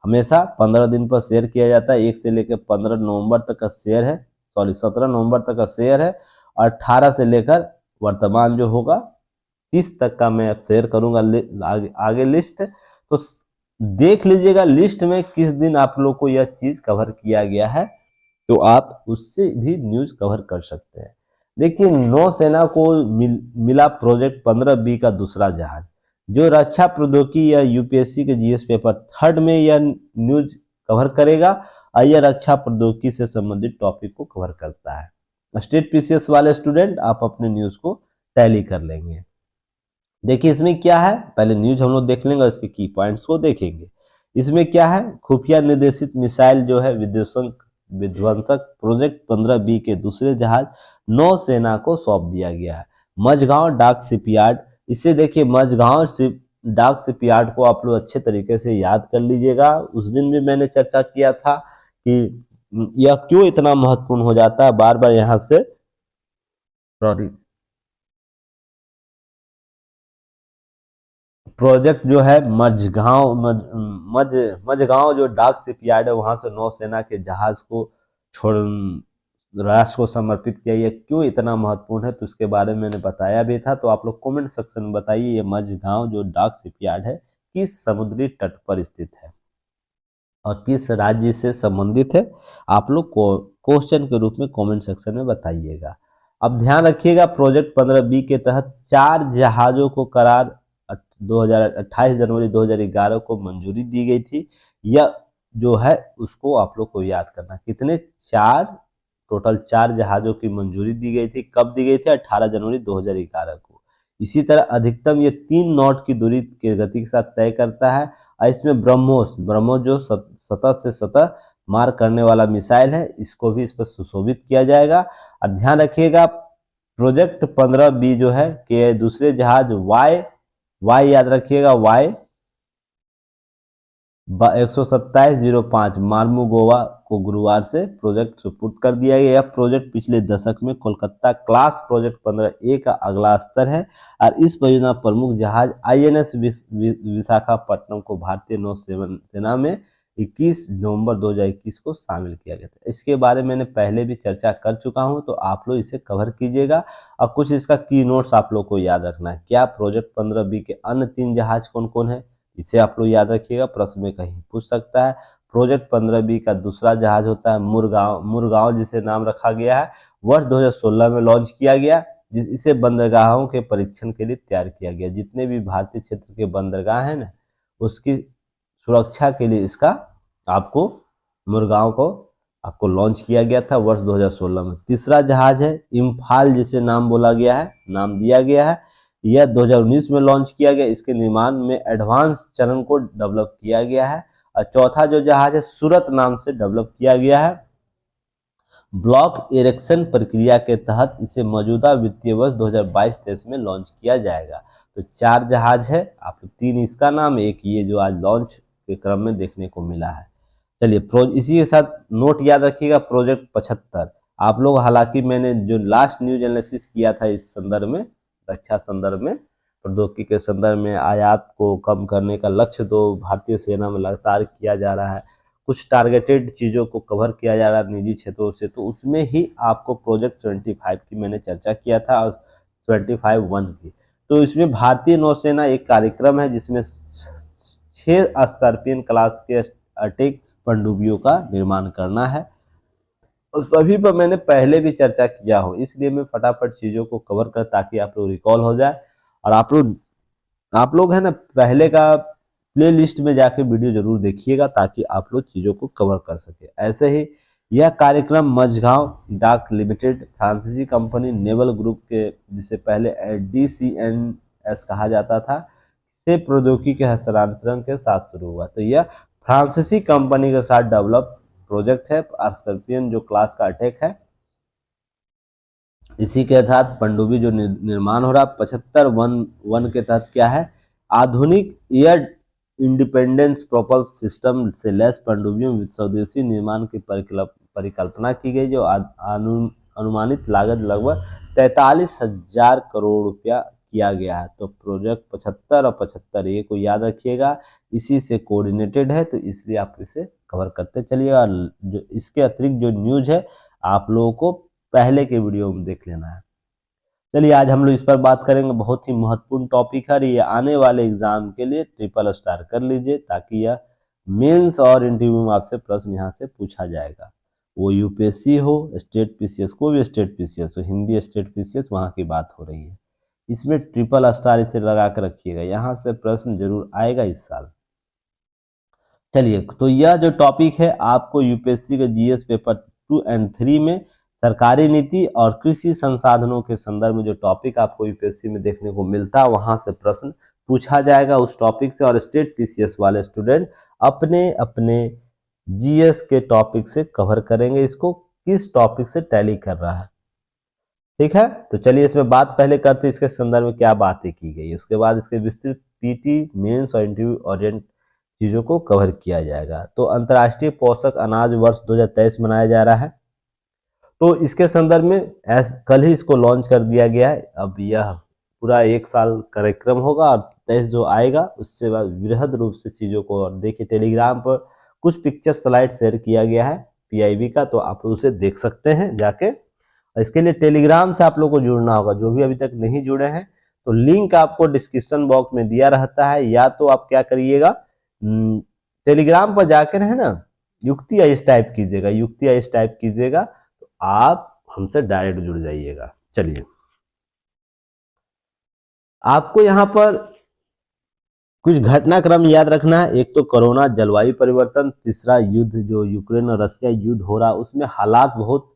हमेशा 15 दिन पर शेयर किया जाता है। 1 से लेकर 15 नवंबर तक का शेयर है, सॉरी 17 नवंबर तक का शेयर है, और 18 से लेकर वर्तमान जो होगा 30 तक का मैं शेयर करूंगा आगे लिस्ट। तो देख लीजिएगा लिस्ट में किस दिन आप लोग को यह चीज कवर किया गया है, तो आप उससे भी न्यूज कवर कर सकते हैं। देखिए, नौसेना को मिला प्रोजेक्ट 15B का दूसरा जहाज, जो रक्षा प्रौद्योगिकी या यूपीएससी के जीएस पेपर थर्ड में यह न्यूज कवर करेगा, और यह रक्षा प्रौद्योगिकी से संबंधित टॉपिक को कवर करता है। स्टेट पीसीएस वाले स्टूडेंट आप अपने न्यूज को टैली कर लेंगे। देखिए इसमें क्या है, पहले न्यूज हम लोग देख लेंगे और इसके की पॉइंट्स को देखेंगे। इसमें क्या है, खुफिया निर्देशित मिसाइल जो है विध्वंसक विध्वंसक प्रोजेक्ट 15B के दूसरे जहाज नौसेना को सौंप दिया गया है। मझगांव डाक शिपयार्ड, इससे देखिए मझगांव डाक शिपयार्ड को आप लोग अच्छे तरीके से याद कर लीजिएगा। उस दिन भी मैंने चर्चा किया था कि यह क्यों इतना महत्वपूर्ण हो जाता है, बार बार यहाँ से सॉरी प्रोजेक्ट जो है मझगांव जो डाक शिपयार्ड है वहां से नौसेना के जहाज को छोड़ राष्ट्र को समर्पित किया। ये क्यों इतना महत्वपूर्ण है तो उसके बारे में मैंने बताया भी था, तो आप लोग कमेंट सेक्शन में बताइए ये मझगांव जो डाक शिपयार्ड है किस समुद्री तट पर स्थित है और किस राज्य से संबंधित है, आप लोग को क्वेश्चन के रूप में कमेंट सेक्शन में बताइएगा। अब ध्यान रखिएगा, प्रोजेक्ट 15B के तहत 4 जहाजों को करार 28 जनवरी 2011 को मंजूरी दी गई थी। यह जो है उसको आप लोग को याद करना, कितने 4, टोटल 4 जहाजों की मंजूरी दी गई थी। कब दी गई थी? 18 जनवरी 2011 को। इसी तरह अधिकतम ये 3 नॉट की दूरी के गति के साथ तय करता है। और इसमें ब्रह्मोस जो सतह से सतह मार करने वाला मिसाइल है, इसको भी इस पर सुशोभित किया जाएगा। और ध्यान रखिएगा प्रोजेक्ट 15B जो है कि दूसरे जहाज वाई याद रखिएगा, वाई 12705 मार्मुगोवा को गुरुवार से प्रोजेक्ट सुपुर्द कर दिया गया। यह प्रोजेक्ट पिछले दशक में कोलकाता क्लास प्रोजेक्ट 15A का अगला स्तर है और इस परियोजना प्रमुख जहाज आईएनएस विशाखापट्टनम को भारतीय नौसेना में 21 नवंबर 2021 को शामिल किया गया था। इसके बारे में मैंने पहले भी चर्चा कर चुका हूं, तो आप लोग इसे कवर कीजिएगा और कुछ इसका की नोट्स आप लोग को याद रखना है। क्या प्रोजेक्ट 15B के अन्य 3 जहाज कौन कौन है, इसे आप लोग याद रखिएगा, प्रश्न में कहीं पूछ सकता है। प्रोजेक्ट 15B का दूसरा जहाज होता है मुरगांव जिसे नाम रखा गया है, वर्ष 2016 में लॉन्च किया गया। इसे बंदरगाहों के परीक्षण के लिए तैयार किया गया। जितने भी भारतीय क्षेत्र के बंदरगाह हैं ना, उसकी सुरक्षा के लिए इसका आपको मुरगांव को आपको लॉन्च किया गया था वर्ष 2016 में। तीसरा जहाज है इम्फाल, जिसे नाम बोला गया है, नाम दिया गया है। यह 2019 में लॉन्च किया गया। इसके निर्माण में एडवांस चरण को डेवलप किया गया है। और चौथा जो जहाज है सूरत नाम से डेवलप किया गया है। ब्लॉक इरेक्शन प्रक्रिया के तहत इसे मौजूदा वित्तीय वर्ष 2022-23 में लॉन्च किया जाएगा। तो 4 जहाज है, आप 3 इसका नाम, एक ये जो आज लॉन्च के क्रम में देखने को मिला है। चलिए इसी के साथ नोट याद रखिएगा प्रोजेक्ट 75। आप लोग, हालांकि मैंने जो लास्ट न्यूज एनालिसिस किया था इस संदर्भ में, रक्षा संदर्भ में, प्रौद्योगिकी के संदर्भ में आयात को कम करने का लक्ष्य तो भारतीय सेना में लगातार किया जा रहा है, कुछ टारगेटेड चीज़ों को कवर किया जा रहा है निजी क्षेत्रों से, तो उसमें ही आपको प्रोजेक्ट 25 की मैंने चर्चा किया था और 25-1 की। तो इसमें भारतीय नौसेना एक कार्यक्रम है जिसमें 6 स्कॉर्पियन क्लास के अटैक पनडुब्बियों का निर्माण करना है, और सभी पर मैंने पहले भी चर्चा किया हो, इसलिए मैं फटाफट चीज़ों को कवर कर ताकि आप लोग रिकॉल हो जाए। और आप लोग है ना पहले का प्ले लिस्ट में जाके वीडियो जरूर देखिएगा ताकि आप लोग चीज़ों को कवर कर सके। ऐसे ही यह कार्यक्रम मझगांव डाक लिमिटेड फ्रांसीसी कंपनी नेवल ग्रुप के, जिसे पहले DCNS कहा जाता था, से प्रौद्योगिकी के हस्तांतरण के साथ शुरू हुआ। तो यह फ्रांसीसी कंपनी के साथ डेवलप प्रोजेक्ट है। स्कॉर्पियन जो क्लास का अटैक है इसी के तहत पनडुब्बी जो निर्माण हो रहा है 75 वन के तहत क्या है, आधुनिक एयर इंडिपेंडेंस प्रोपल सिस्टम से लैस पनडुब्बियों में स्वदेशी निर्माण की परिकल्पना की गई, जो अनुमानित लागत लगभग 43,000 करोड़ रुपया किया गया है। तो प्रोजेक्ट 75 और 75 ये को याद रखिएगा, इसी से कोऑर्डिनेटेड है, तो इसलिए आप इसे कवर करते चलिएगा। जो इसके अतिरिक्त जो न्यूज है आप लोगों को पहले के वीडियो में देख लेना है। चलिए आज हम लोग इस पर बात करेंगे, बहुत ही महत्वपूर्ण टॉपिक है, ये आने वाले एग्जाम के लिए ट्रिपल स्टार कर लीजिए, ताकि यह मेंस और इंटरव्यू में आपसे प्रश्न यहाँ से पूछा जाएगा। वो यूपीएससी हो, स्टेट पीसीएस, कोई भी स्टेट पीसीएस हो, हिंदी स्टेट पीसीएस, वहाँ की बात हो रही है। इसमें ट्रिपल स्टार इसे लगा कर रखिएगा, यहाँ से प्रश्न जरूर आएगा इस साल। चलिए, तो यह जो टॉपिक है आपको यूपीएससी के जीएस पेपर 2 और 3 में सरकारी नीति और कृषि संसाधनों के संदर्भ में जो टॉपिक आपको यूपीएससी में देखने को मिलता है, वहां से प्रश्न पूछा जाएगा उस टॉपिक से, और स्टेट पीसीएस वाले स्टूडेंट अपने अपने जीएस के टॉपिक से कवर करेंगे, इसको किस टॉपिक से टैली कर रहा है। ठीक है, तो चलिए इसमें बात पहले करते हैं इसके संदर्भ में क्या बातें की गई, उसके बाद इसके विस्तृत पीटी मेंस और इंटरव्यू ओरिएंट चीजों को कवर किया जाएगा। तो अंतर्राष्ट्रीय पोषक अनाज वर्ष 2023 मनाया जा रहा है, तो इसके संदर्भ में कल ही इसको लॉन्च कर दिया गया है। अब यह पूरा 1 साल कार्यक्रम होगा, और 23 जो आएगा उससे बाद वृहद रूप से चीजों को, और देखिए टेलीग्राम पर कुछ पिक्चर स्लाइड शेयर किया गया है पीआईबी का, तो आप उसे देख सकते हैं जाके। इसके लिए टेलीग्राम से आप लोग को जुड़ना होगा, जो भी अभी तक नहीं जुड़े हैं, तो लिंक आपको डिस्क्रिप्शन बॉक्स में दिया रहता है, या तो आप क्या करिएगा, टेलीग्राम पर जाकर है ना, युक्ति आइस टाइप कीजिएगा, युक्ति आइस टाइप कीजिएगा, तो आप हमसे डायरेक्ट जुड़ जाइएगा। चलिए, आपको यहाँ पर कुछ घटनाक्रम याद रखना है। एक तो कोरोना, जलवायु परिवर्तन, तीसरा युद्ध जो यूक्रेन और रशिया युद्ध हो रहा है उसमें हालात बहुत,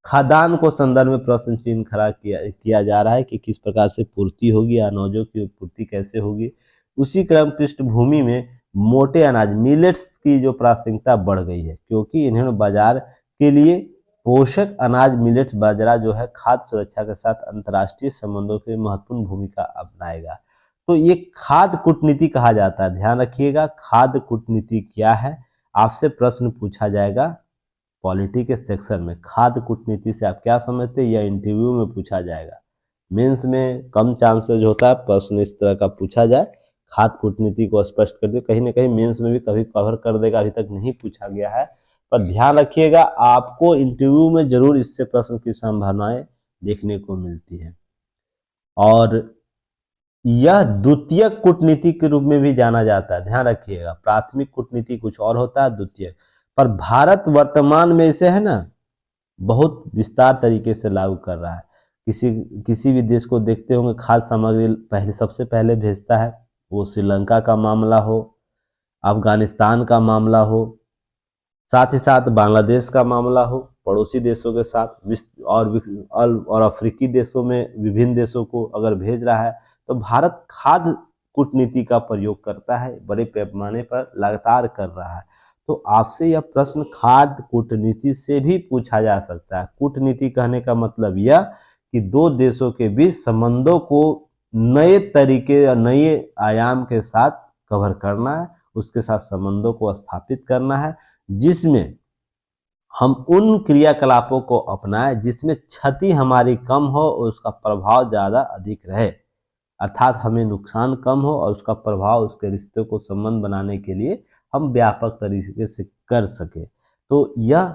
खाद्यान्न को संदर्भ में प्रश्न चिन्ह खड़ा किया जा रहा है कि किस प्रकार से पूर्ति होगी, अनाजों की पूर्ति कैसे होगी। उसी क्रम पृष्ठभूमि में मोटे अनाज मिलेट्स की जो प्रासंगिकता बढ़ गई है, क्योंकि इन्होंने बाजार के लिए पोषक अनाज मिलेट्स बाजरा जो है खाद्य सुरक्षा के साथ अंतर्राष्ट्रीय संबंधों की महत्वपूर्ण भूमिका अपनाएगा। तो ये खाद्य कूटनीति कहा जाता है, ध्यान रखिएगा खाद्य कूटनीति क्या है, आपसे प्रश्न पूछा जाएगा पॉलिटी के सेक्शन में। खाद्य कूटनीति से आप क्या समझते हैं, यह इंटरव्यू में पूछा जाएगा। मेंस में कम चांसेज होता है प्रश्न इस तरह का पूछा जाए, खाद्य कूटनीति को स्पष्ट कर दे, कहीं ना कहीं मेंस में भी कभी कवर कर देगा, अभी तक नहीं पूछा गया है, पर ध्यान रखिएगा आपको इंटरव्यू में जरूर इससे प्रश्न की संभावनाएं देखने को मिलती है। और यह द्वितीयक कूटनीति के रूप में भी जाना जाता है, ध्यान रखिएगा, प्राथमिक कूटनीति कुछ और होता है, द्वितीयक, पर भारत वर्तमान में इसे है ना बहुत विस्तार तरीके से लागू कर रहा है। किसी भी देश को देखते होंगे खाद्य सामग्री पहले सबसे पहले भेजता है, वो श्रीलंका का मामला हो, अफगानिस्तान का मामला हो, साथ ही साथ बांग्लादेश का मामला हो, पड़ोसी देशों के साथ और अफ्रीकी देशों में विभिन्न देशों को अगर भेज रहा है, तो भारत खाद्य कूटनीति का प्रयोग करता है, बड़े पैमाने पर लगातार कर रहा है। तो आपसे यह प्रश्न खाद्य कूटनीति से भी पूछा जा सकता है। कूटनीति कहने का मतलब यह कि दो देशों के बीच संबंधों को नए तरीके या नए आयाम के साथ कवर करना है, उसके साथ संबंधों को स्थापित करना है, जिसमें हम उन क्रियाकलापों को अपनाएं जिसमें क्षति हमारी कम हो और उसका प्रभाव ज़्यादा अधिक रहे, अर्थात हमें नुकसान कम हो और उसका प्रभाव उसके रिश्ते को संबंध बनाने के लिए हम व्यापक तरीके से कर सके। तो यह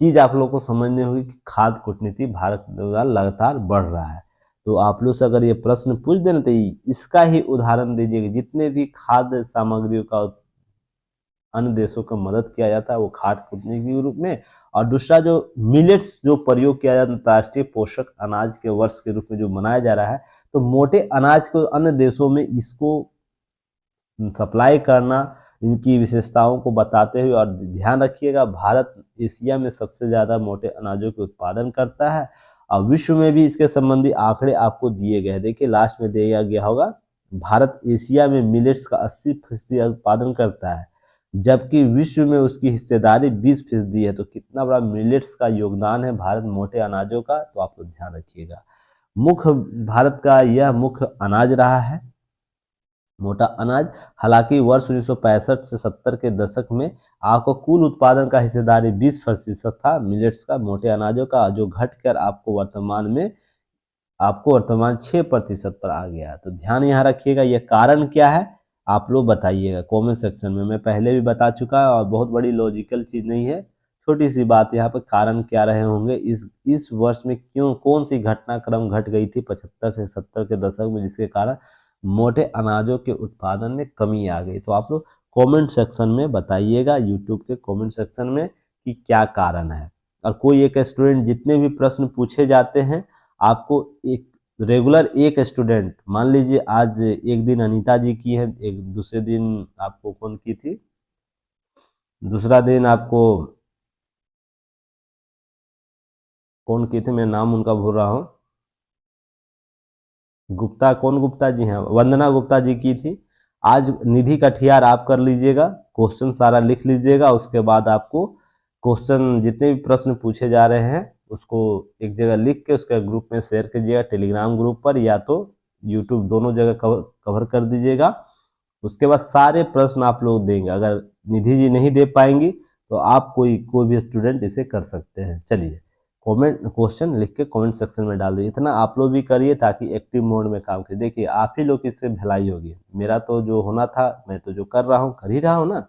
चीज़ आप लोगों को समझनी होगी कि खाद्य कूटनीति भारत द्वारा लगातार बढ़ रहा है। तो आप लोग से अगर ये प्रश्न पूछ देना तो इसका ही उदाहरण दीजिएगा, जितने भी खाद्य सामग्रियों का अन्य देशों को मदद किया जाता है वो खाद्य कूटनीति के रूप में, और दूसरा जो मिलेट्स जो प्रयोग किया जाता है अंतर्राष्ट्रीय पोषक अनाज के वर्ष के रूप में जो मनाया जा रहा है, तो मोटे अनाज को अन्य देशों में इसको सप्लाई करना, इनकी विशेषताओं को बताते हुए, और ध्यान रखिएगा भारत एशिया में सबसे ज़्यादा मोटे अनाजों के उत्पादन करता है, और विश्व में भी इसके संबंधी आंकड़े आपको दिए गए हैं। देखिए लास्ट में दिया गया होगा, भारत एशिया में मिलेट्स का 80% उत्पादन करता है, जबकि विश्व में उसकी हिस्सेदारी 20% है। तो कितना बड़ा मिलेट्स का योगदान है भारत मोटे अनाजों का, तो आप लोग ध्यान रखिएगा। मुख्य भारत का यह मुख्य अनाज रहा है मोटा अनाज। हालांकि वर्ष 1965 से 70 के दशक में आपको कुल उत्पादन का हिस्सेदारी 20% था मिलेट्स का, मोटे अनाजों का, जो घटकर आपको वर्तमान 6% पर आ गया। तो ध्यान यहाँ रखिएगा, यह कारण क्या है आप लोग बताइएगा कमेंट सेक्शन में। मैं पहले भी बता चुका और बहुत बड़ी लॉजिकल चीज़ नहीं है, छोटी सी बात। यहाँ पर कारण क्या रहे होंगे, इस वर्ष में क्यों कौन सी घटनाक्रम घट गई थी 75 से 70 के दशक में, जिसके कारण मोटे अनाजों के उत्पादन में कमी आ गई। तो आप लोग कमेंट सेक्शन में बताइएगा, यूट्यूब के कमेंट सेक्शन में, कि क्या कारण है। और कोई एक स्टूडेंट, जितने भी प्रश्न पूछे जाते हैं आपको एक रेगुलर एक स्टूडेंट, मान लीजिए आज एक दिन अनीता जी की है, एक दूसरे दिन आपको कौन की थी, दूसरा दिन आपको कौन की थी, मैं नाम उनका भूल रहा हूँ, गुप्ता, कौन गुप्ता जी हैं, वंदना गुप्ता जी की थी। आज निधि कटियार आप कर लीजिएगा, क्वेश्चन सारा लिख लीजिएगा। उसके बाद आपको क्वेश्चन जितने भी प्रश्न पूछे जा रहे हैं उसको एक जगह लिख के उसके ग्रुप में शेयर कीजिएगा, टेलीग्राम ग्रुप पर या तो यूट्यूब, दोनों जगह कवर कर दीजिएगा। उसके बाद सारे प्रश्न आप लोग देंगे। अगर निधि जी नहीं दे पाएंगी तो आप कोई भी स्टूडेंट इसे कर सकते हैं। चलिए, कमेंट क्वेश्चन लिख के कमेंट सेक्शन में डाल दीजिए। इतना आप लोग भी करिए ताकि एक्टिव मोड में काम करिए। देखिए, आप ही लोग की इससे भलाई होगी। मेरा तो जो होना था, मैं तो जो कर रहा हूँ कर ही रहा हूँ ना।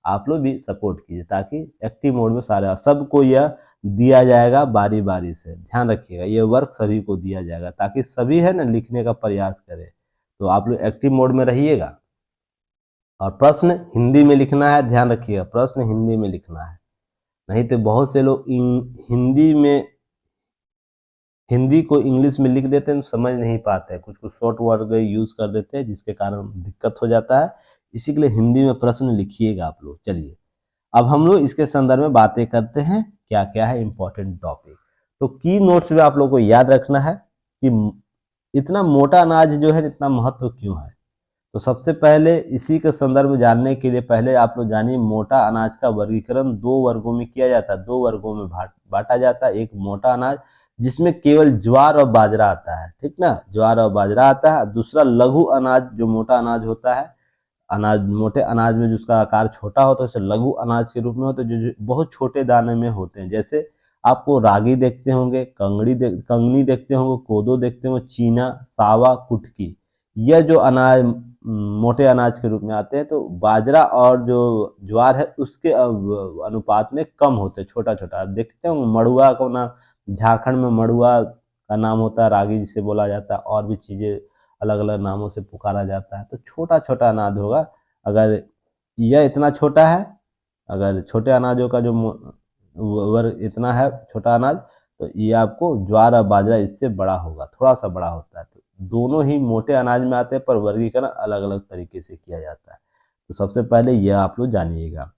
आप लोग भी सपोर्ट कीजिए ताकि एक्टिव मोड में सारे सबको यह दिया जाएगा बारी बारी से। ध्यान रखिएगा, ये वर्क सभी को दिया जाएगा ताकि सभी है ना लिखने का प्रयास करें। तो आप लोग एक्टिव मोड में रहिएगा। और प्रश्न हिंदी में लिखना है, ध्यान रखिएगा, प्रश्न हिंदी में लिखना है। नहीं तो बहुत से लोग हिंदी को इंग्लिश में लिख देते हैं तो समझ नहीं पाते हैं, कुछ कुछ शॉर्ट वर्ड यूज कर देते हैं जिसके कारण दिक्कत हो जाता है। इसी के लिए हिंदी में प्रश्न लिखिएगा आप लोग। चलिए, अब हम लोग इसके संदर्भ में बातें करते हैं, क्या क्या है इंपॉर्टेंट टॉपिक। तो की नोट्स में आप लोग को याद रखना है कि इतना मोटा अनाज जो है इतना महत्व क्यों है। तो सबसे पहले इसी के संदर्भ में जानने के लिए पहले आप लोग जानिए, मोटा अनाज का वर्गीकरण दो वर्गों में किया जाता है, दो वर्गों में बांटा जाता है। एक मोटा अनाज जिसमें केवल ज्वार और बाजरा आता है, ठीक ना, ज्वार और बाजरा आता है। दूसरा लघु अनाज, जो मोटा अनाज होता है, अनाज मोटे अनाज में जिसका आकार छोटा होता है उसे लघु अनाज के रूप में होता है, जो बहुत छोटे दाने में होते हैं। जैसे आपको रागी देखते होंगे, कंगनी देखते होंगे, कोदो देखते होंगे, चीना, सावा, कुटकी। यह जो अनाज मोटे अनाज के रूप में आते हैं। तो बाजरा और जो ज्वार है उसके अनुपात में कम होते हैं, छोटा छोटा। आप देखते हो मड़ुआ को ना, झारखंड में मड़ुआ का नाम होता है, रागी जिसे बोला जाता है, और भी चीज़ें अलग अलग नामों से पुकारा जाता है। तो छोटा छोटा अनाज होगा। अगर यह इतना छोटा है, अगर छोटे अनाजों का जो वर्ग इतना है छोटा अनाज, तो ये आपको ज्वार और बाजरा इससे बड़ा होगा, थोड़ा सा बड़ा होता है। तो दोनों ही मोटे अनाज में आते हैं पर वर्गीकरण अलग अलग तरीके से किया जाता है। तो सबसे पहले यह आप लोग जानिएगा।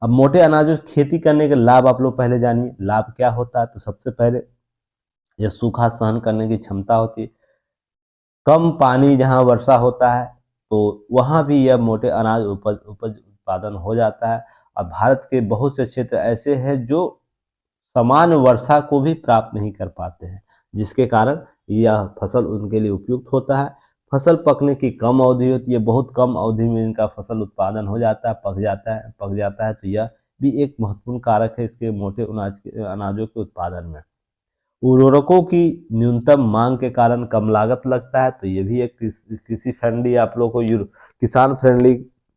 अब मोटे अनाजों की खेती करने के लाभ आप लोग पहले जानिए, लाभ क्या होता है। तो सबसे पहले यह सूखा सहन करने की क्षमता होती है। कम पानी जहाँ वर्षा होता है तो वहाँ भी यह मोटे अनाज उपज उपज उत्पादन हो जाता है। और भारत के बहुत से क्षेत्र ऐसे हैं जो समान वर्षा को भी प्राप्त नहीं कर पाते हैं, जिसके कारण यह फसल उनके लिए उपयुक्त होता है। फसल पकने की कम अवधि होती है, बहुत कम अवधि में इनका फसल उत्पादन हो जाता है, पक जाता है। तो यह भी एक महत्वपूर्ण कारक है इसके मोटे अनाजों के उत्पादन में। उर्वरकों की न्यूनतम मांग के कारण कम लागत लगता है। तो ये भी एक कृषि फ्रेंडली, आप लोग को किसान फ्रेंडली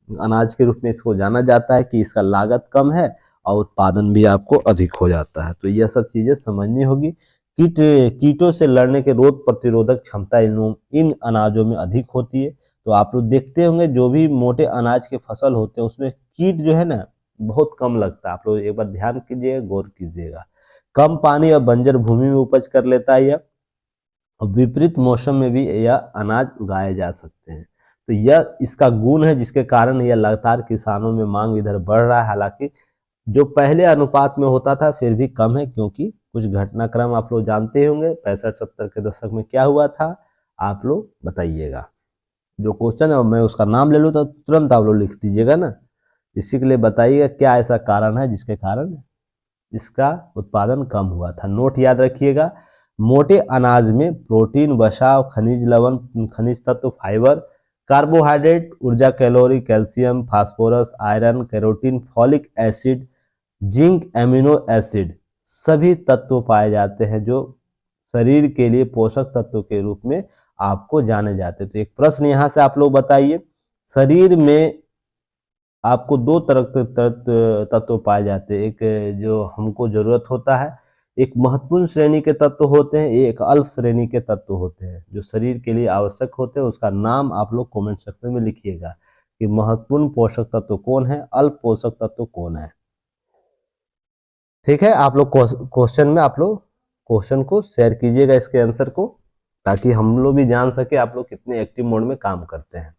अनाज के रूप में इसको जाना जाता है कि इसका लागत कम है और उत्पादन भी आपको अधिक हो जाता है। तो यह सब चीज़ें समझनी होगी। कीटों से लड़ने के रोग प्रतिरोधक क्षमता इन अनाजों में अधिक होती है। तो आप लोग देखते होंगे जो भी मोटे अनाज के फसल होते हैं उसमें कीट जो है ना बहुत कम लगता है। आप लोग एक बार ध्यान कीजिएगा, गौर कीजिएगा। कम पानी और बंजर भूमि में उपज कर लेता है यह, और विपरीत मौसम में भी यह अनाज उगाए जा सकते हैं। तो यह इसका गुण है जिसके कारण यह लगातार किसानों में मांग इधर बढ़ रहा है। हालांकि जो पहले अनुपात में होता था फिर भी कम है, क्योंकि कुछ घटनाक्रम आप लोग जानते होंगे 65-70 के दशक में क्या हुआ था, आप लोग बताइएगा। जो क्वेश्चन है मैं उसका नाम ले लूँ तो तुरंत आप लोग लिख दीजिएगा ना। इसी के लिए बताइएगा क्या ऐसा कारण है जिसके कारण इसका उत्पादन कम हुआ था। नोट याद रखिएगा, मोटे अनाज में प्रोटीन, वसा, खनिज लवण, खनिज तत्व, फाइबर, कार्बोहाइड्रेट, ऊर्जा, calorie, calcium, phosphorus, iron, carotene, folic acid, zinc, amino acid सभी तत्व पाए जाते हैं जो शरीर के लिए पोषक तत्व के रूप में आपको जाने जाते हैं। तो एक प्रश्न यहाँ से आप लोग बताइए, शरीर में आपको दो तरह के तत्व पाए जाते हैं, एक जो हमको जरूरत होता है, एक महत्वपूर्ण श्रेणी के तत्व होते हैं, एक अल्प श्रेणी के तत्व होते हैं जो शरीर के लिए आवश्यक होते हैं। उसका नाम आप लोग कमेंट सेक्शन में लिखिएगा कि महत्वपूर्ण पोषक तत्व कौन है, अल्प पोषक तत्व कौन है। ठीक है, आप लोग क्वेश्चन में आप लोग क्वेश्चन को शेयर कीजिएगा इसके आंसर को, ताकि हम लोग भी जान सके आप लोग कितने एक्टिव मोड में काम करते हैं।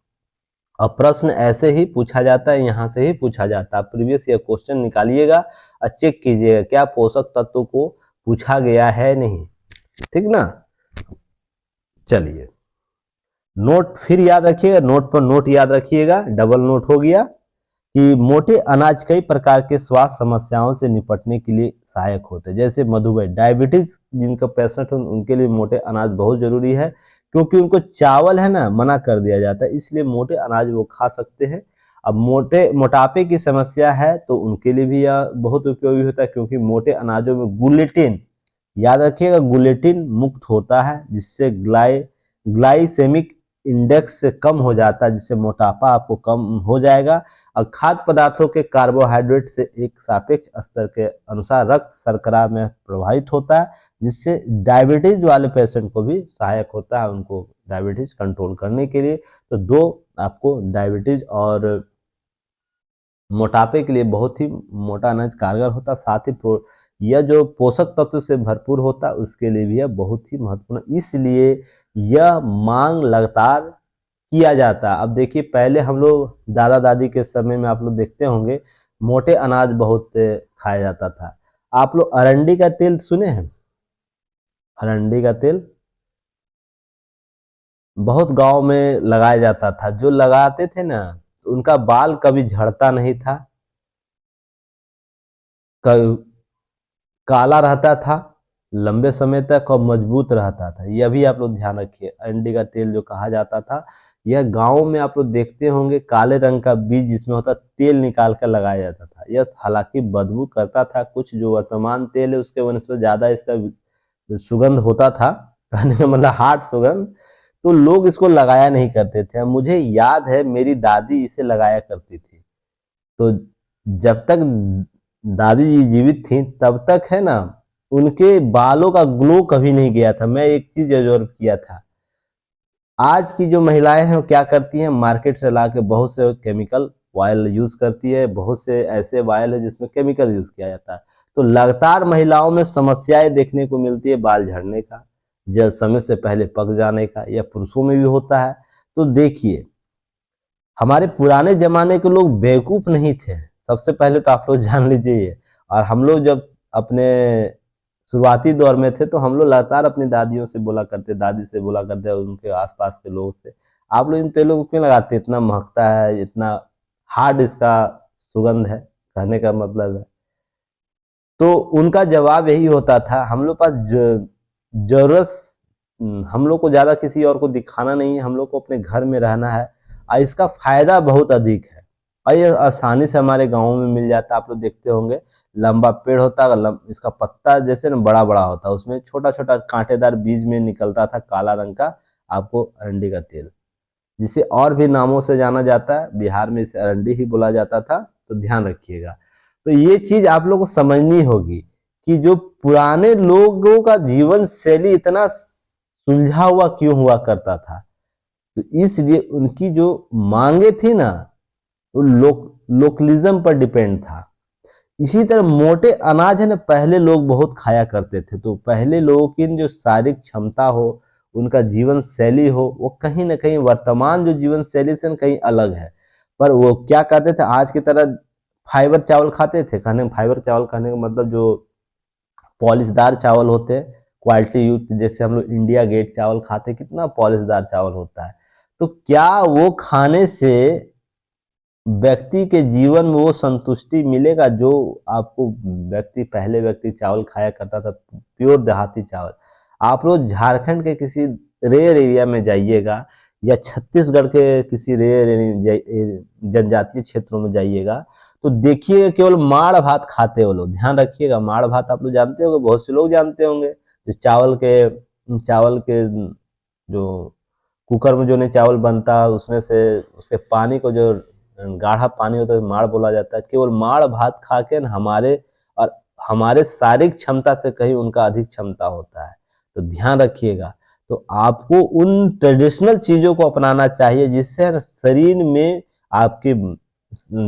अब प्रश्न ऐसे ही पूछा जाता है, यहाँ से ही पूछा जाता है। प्रीवियस ईयर क्वेश्चन निकालिएगा और चेक कीजिएगा क्या पोषक तत्व को पूछा गया है नहीं, ठीक ना। चलिए नोट फिर याद रखिएगा, नोट पर नोट याद रखिएगा, डबल नोट हो गया कि मोटे अनाज कई प्रकार के स्वास्थ्य समस्याओं से निपटने के लिए सहायक होते हैं, जैसे मधुमेह, डायबिटीज जिनका पेशेंट है उनके लिए मोटे अनाज बहुत जरूरी है, क्योंकि उनको चावल है ना मना कर दिया जाता है, इसलिए मोटे अनाज वो खा सकते हैं। अब मोटापे की समस्या है तो उनके लिए भी यह बहुत उपयोगी होता है, क्योंकि मोटे अनाजों में ग्लूटेन, याद रखिएगा ग्लूटेन मुक्त होता है, जिससे ग्लाइसेमिक इंडेक्स से कम हो जाता है, जिससे मोटापा आपको कम हो जाएगा। और खाद्य पदार्थों के कार्बोहाइड्रेट से एक सापेक्ष स्तर के अनुसार रक्त शर्करा में प्रभावित होता है, जिससे डायबिटीज वाले पेशेंट को भी सहायक होता है उनको डायबिटीज कंट्रोल करने के लिए। तो दो आपको डायबिटीज और मोटापे के लिए बहुत ही मोटा अनाज कारगर होता है, साथ ही यह जो पोषक तत्व से भरपूर होता है उसके लिए भी यह बहुत ही महत्वपूर्ण, इसलिए यह मांग लगातार किया जाता है। अब देखिए पहले हम लोग दादा दादी के समय में आप लोग देखते होंगे मोटे अनाज बहुत खाया जाता था। आप लोग अरंडी का तेल सुने हैं? अरंडी का तेल बहुत गांव में लगाया जाता था, जो लगाते थे ना उनका बाल कभी झड़ता नहीं था, काला रहता था लंबे समय तक और मजबूत रहता था। यह भी आप लोग ध्यान रखिए, अरंडी का तेल जो कहा जाता था, यह गांव में आप लोग देखते होंगे काले रंग का बीज जिसमें होता तेल निकाल कर लगाया जाता था। यह हालांकि बदबू करता था कुछ, जो वर्तमान तेल है उसके वनस्पति ज्यादा इसका सुगंध होता था, कहने का मतलब हार्ड सुगंध, तो लोग इसको लगाया नहीं करते थे। मुझे याद है मेरी दादी इसे लगाया करती थी, तो जब तक दादी जी जीवित थी तब तक है ना उनके बालों का ग्लो कभी नहीं गया था। मैं एक चीज ऑब्जर्व किया था, आज की जो महिलाएं हैं वो क्या करती हैं, मार्केट से ला के बहुत से केमिकल ऑयल यूज करती है, बहुत से ऐसे ऑयल है जिसमें केमिकल यूज किया जाता है। तो लगातार महिलाओं में समस्याएं देखने को मिलती है, बाल झड़ने का, जल समय से पहले पक जाने का, या पुरुषों में भी होता है। तो देखिए हमारे पुराने जमाने के लोग बेवकूफ नहीं थे, सबसे पहले तो आप लोग जान लीजिए। और हम लोग जब अपने शुरुआती दौर में थे तो हम लोग लगातार अपनी दादियों से बोला करते, दादी से बोला करते और उनके आसपास के लोगों से, आप लोग इन तेलों को क्यों लगाते, इतना महकता है, इतना हार्ड इसका सुगंध है, कहने का मतलब है। तो उनका जवाब यही होता था, हम लोग पास जरूरत, हम लोग को ज्यादा किसी और को दिखाना नहीं है, हम लोग को अपने घर में रहना है और इसका फायदा बहुत अधिक है और ये आसानी से हमारे गाँव में मिल जाता है। आप लोग देखते होंगे लंबा पेड़ होता है, इसका पत्ता जैसे ना बड़ा बड़ा होता है, उसमें छोटा छोटा कांटेदार बीज में निकलता था काला रंग का आपको अरंडी का तेल, जिसे और भी नामों से जाना जाता है, बिहार में इसे अरंडी ही बोला जाता था, तो ध्यान रखिएगा। तो ये चीज आप लोग को समझनी होगी कि जो पुराने लोगों का जीवन शैली इतना सुलझा हुआ क्यों हुआ करता था, तो इसलिए उनकी जो मांगे थी ना वो लोकलिज्म पर डिपेंड था। इसी तरह मोटे अनाज है ना पहले लोग बहुत खाया करते थे, तो पहले लोगों की जो शारीरिक क्षमता हो, उनका जीवन शैली हो, वो कहीं ना कहीं वर्तमान जो जीवन शैली से कहीं अलग है। पर वो क्या करते थे, आज की तरह फाइबर चावल खाते थे, खाने फाइबर चावल खाने का मतलब जो पॉलिशदार चावल होते हैं क्वालिटी युक्त, जैसे हम लोग इंडिया गेट चावल खाते हैं, कितना पॉलिशदार चावल होता है। तो क्या वो खाने से व्यक्ति के जीवन में वो संतुष्टि मिलेगा जो आपको पहले व्यक्ति चावल खाया करता था, प्योर देहाती चावल। आप लोग झारखंड के किसी रेयर एरिया में जाइएगा या छत्तीसगढ़ के किसी रेयर जनजातीय क्षेत्रों में जाइएगा, तो देखिएगा केवल माड़ भात खाते हैं वो लोग। ध्यान रखिएगा, माड़ भात आप लोग जानते होंगे, बहुत से लोग जानते होंगे, जो चावल के जो कुकर में जो नहीं चावल बनता है उसमें से उसके पानी को जो गाढ़ा पानी होता है माड़ बोला जाता है। केवल माड़ भात खा के हमारे शारीरिक क्षमता से कहीं उनका अधिक क्षमता होता है। तो ध्यान रखिएगा। तो आपको उन ट्रेडिशनल चीजों को अपनाना चाहिए जिससे शरीर में आपकी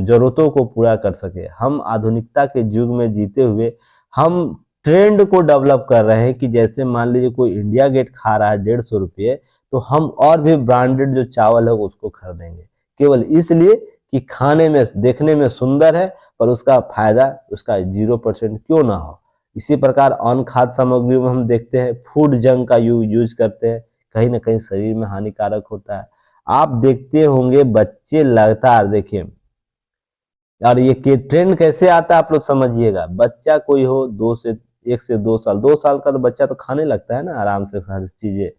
जरूरतों को पूरा कर सके। हम आधुनिकता के युग में जीते हुए हम ट्रेंड को डेवलप कर रहे हैं कि जैसे मान लीजिए कोई इंडिया गेट खा रहा है 150 रुपये, तो हम और भी ब्रांडेड जो चावल है उसको खरीदेंगे, केवल इसलिए कि खाने में देखने में सुंदर है पर उसका फायदा उसका 0% क्यों ना हो। इसी प्रकार अन्य खाद्य सामग्री में हम देखते हैं फूड जंक का यूज करते हैं, कहीं ना कहीं शरीर में हानिकारक होता है। आप देखते होंगे बच्चे लगातार देखिए, और ये ट्रेंड कैसे आता है आप लोग समझिएगा। बच्चा कोई हो 1 से 2 साल, 2 साल का तो बच्चा तो खाने लगता है ना आराम से हर चीजें।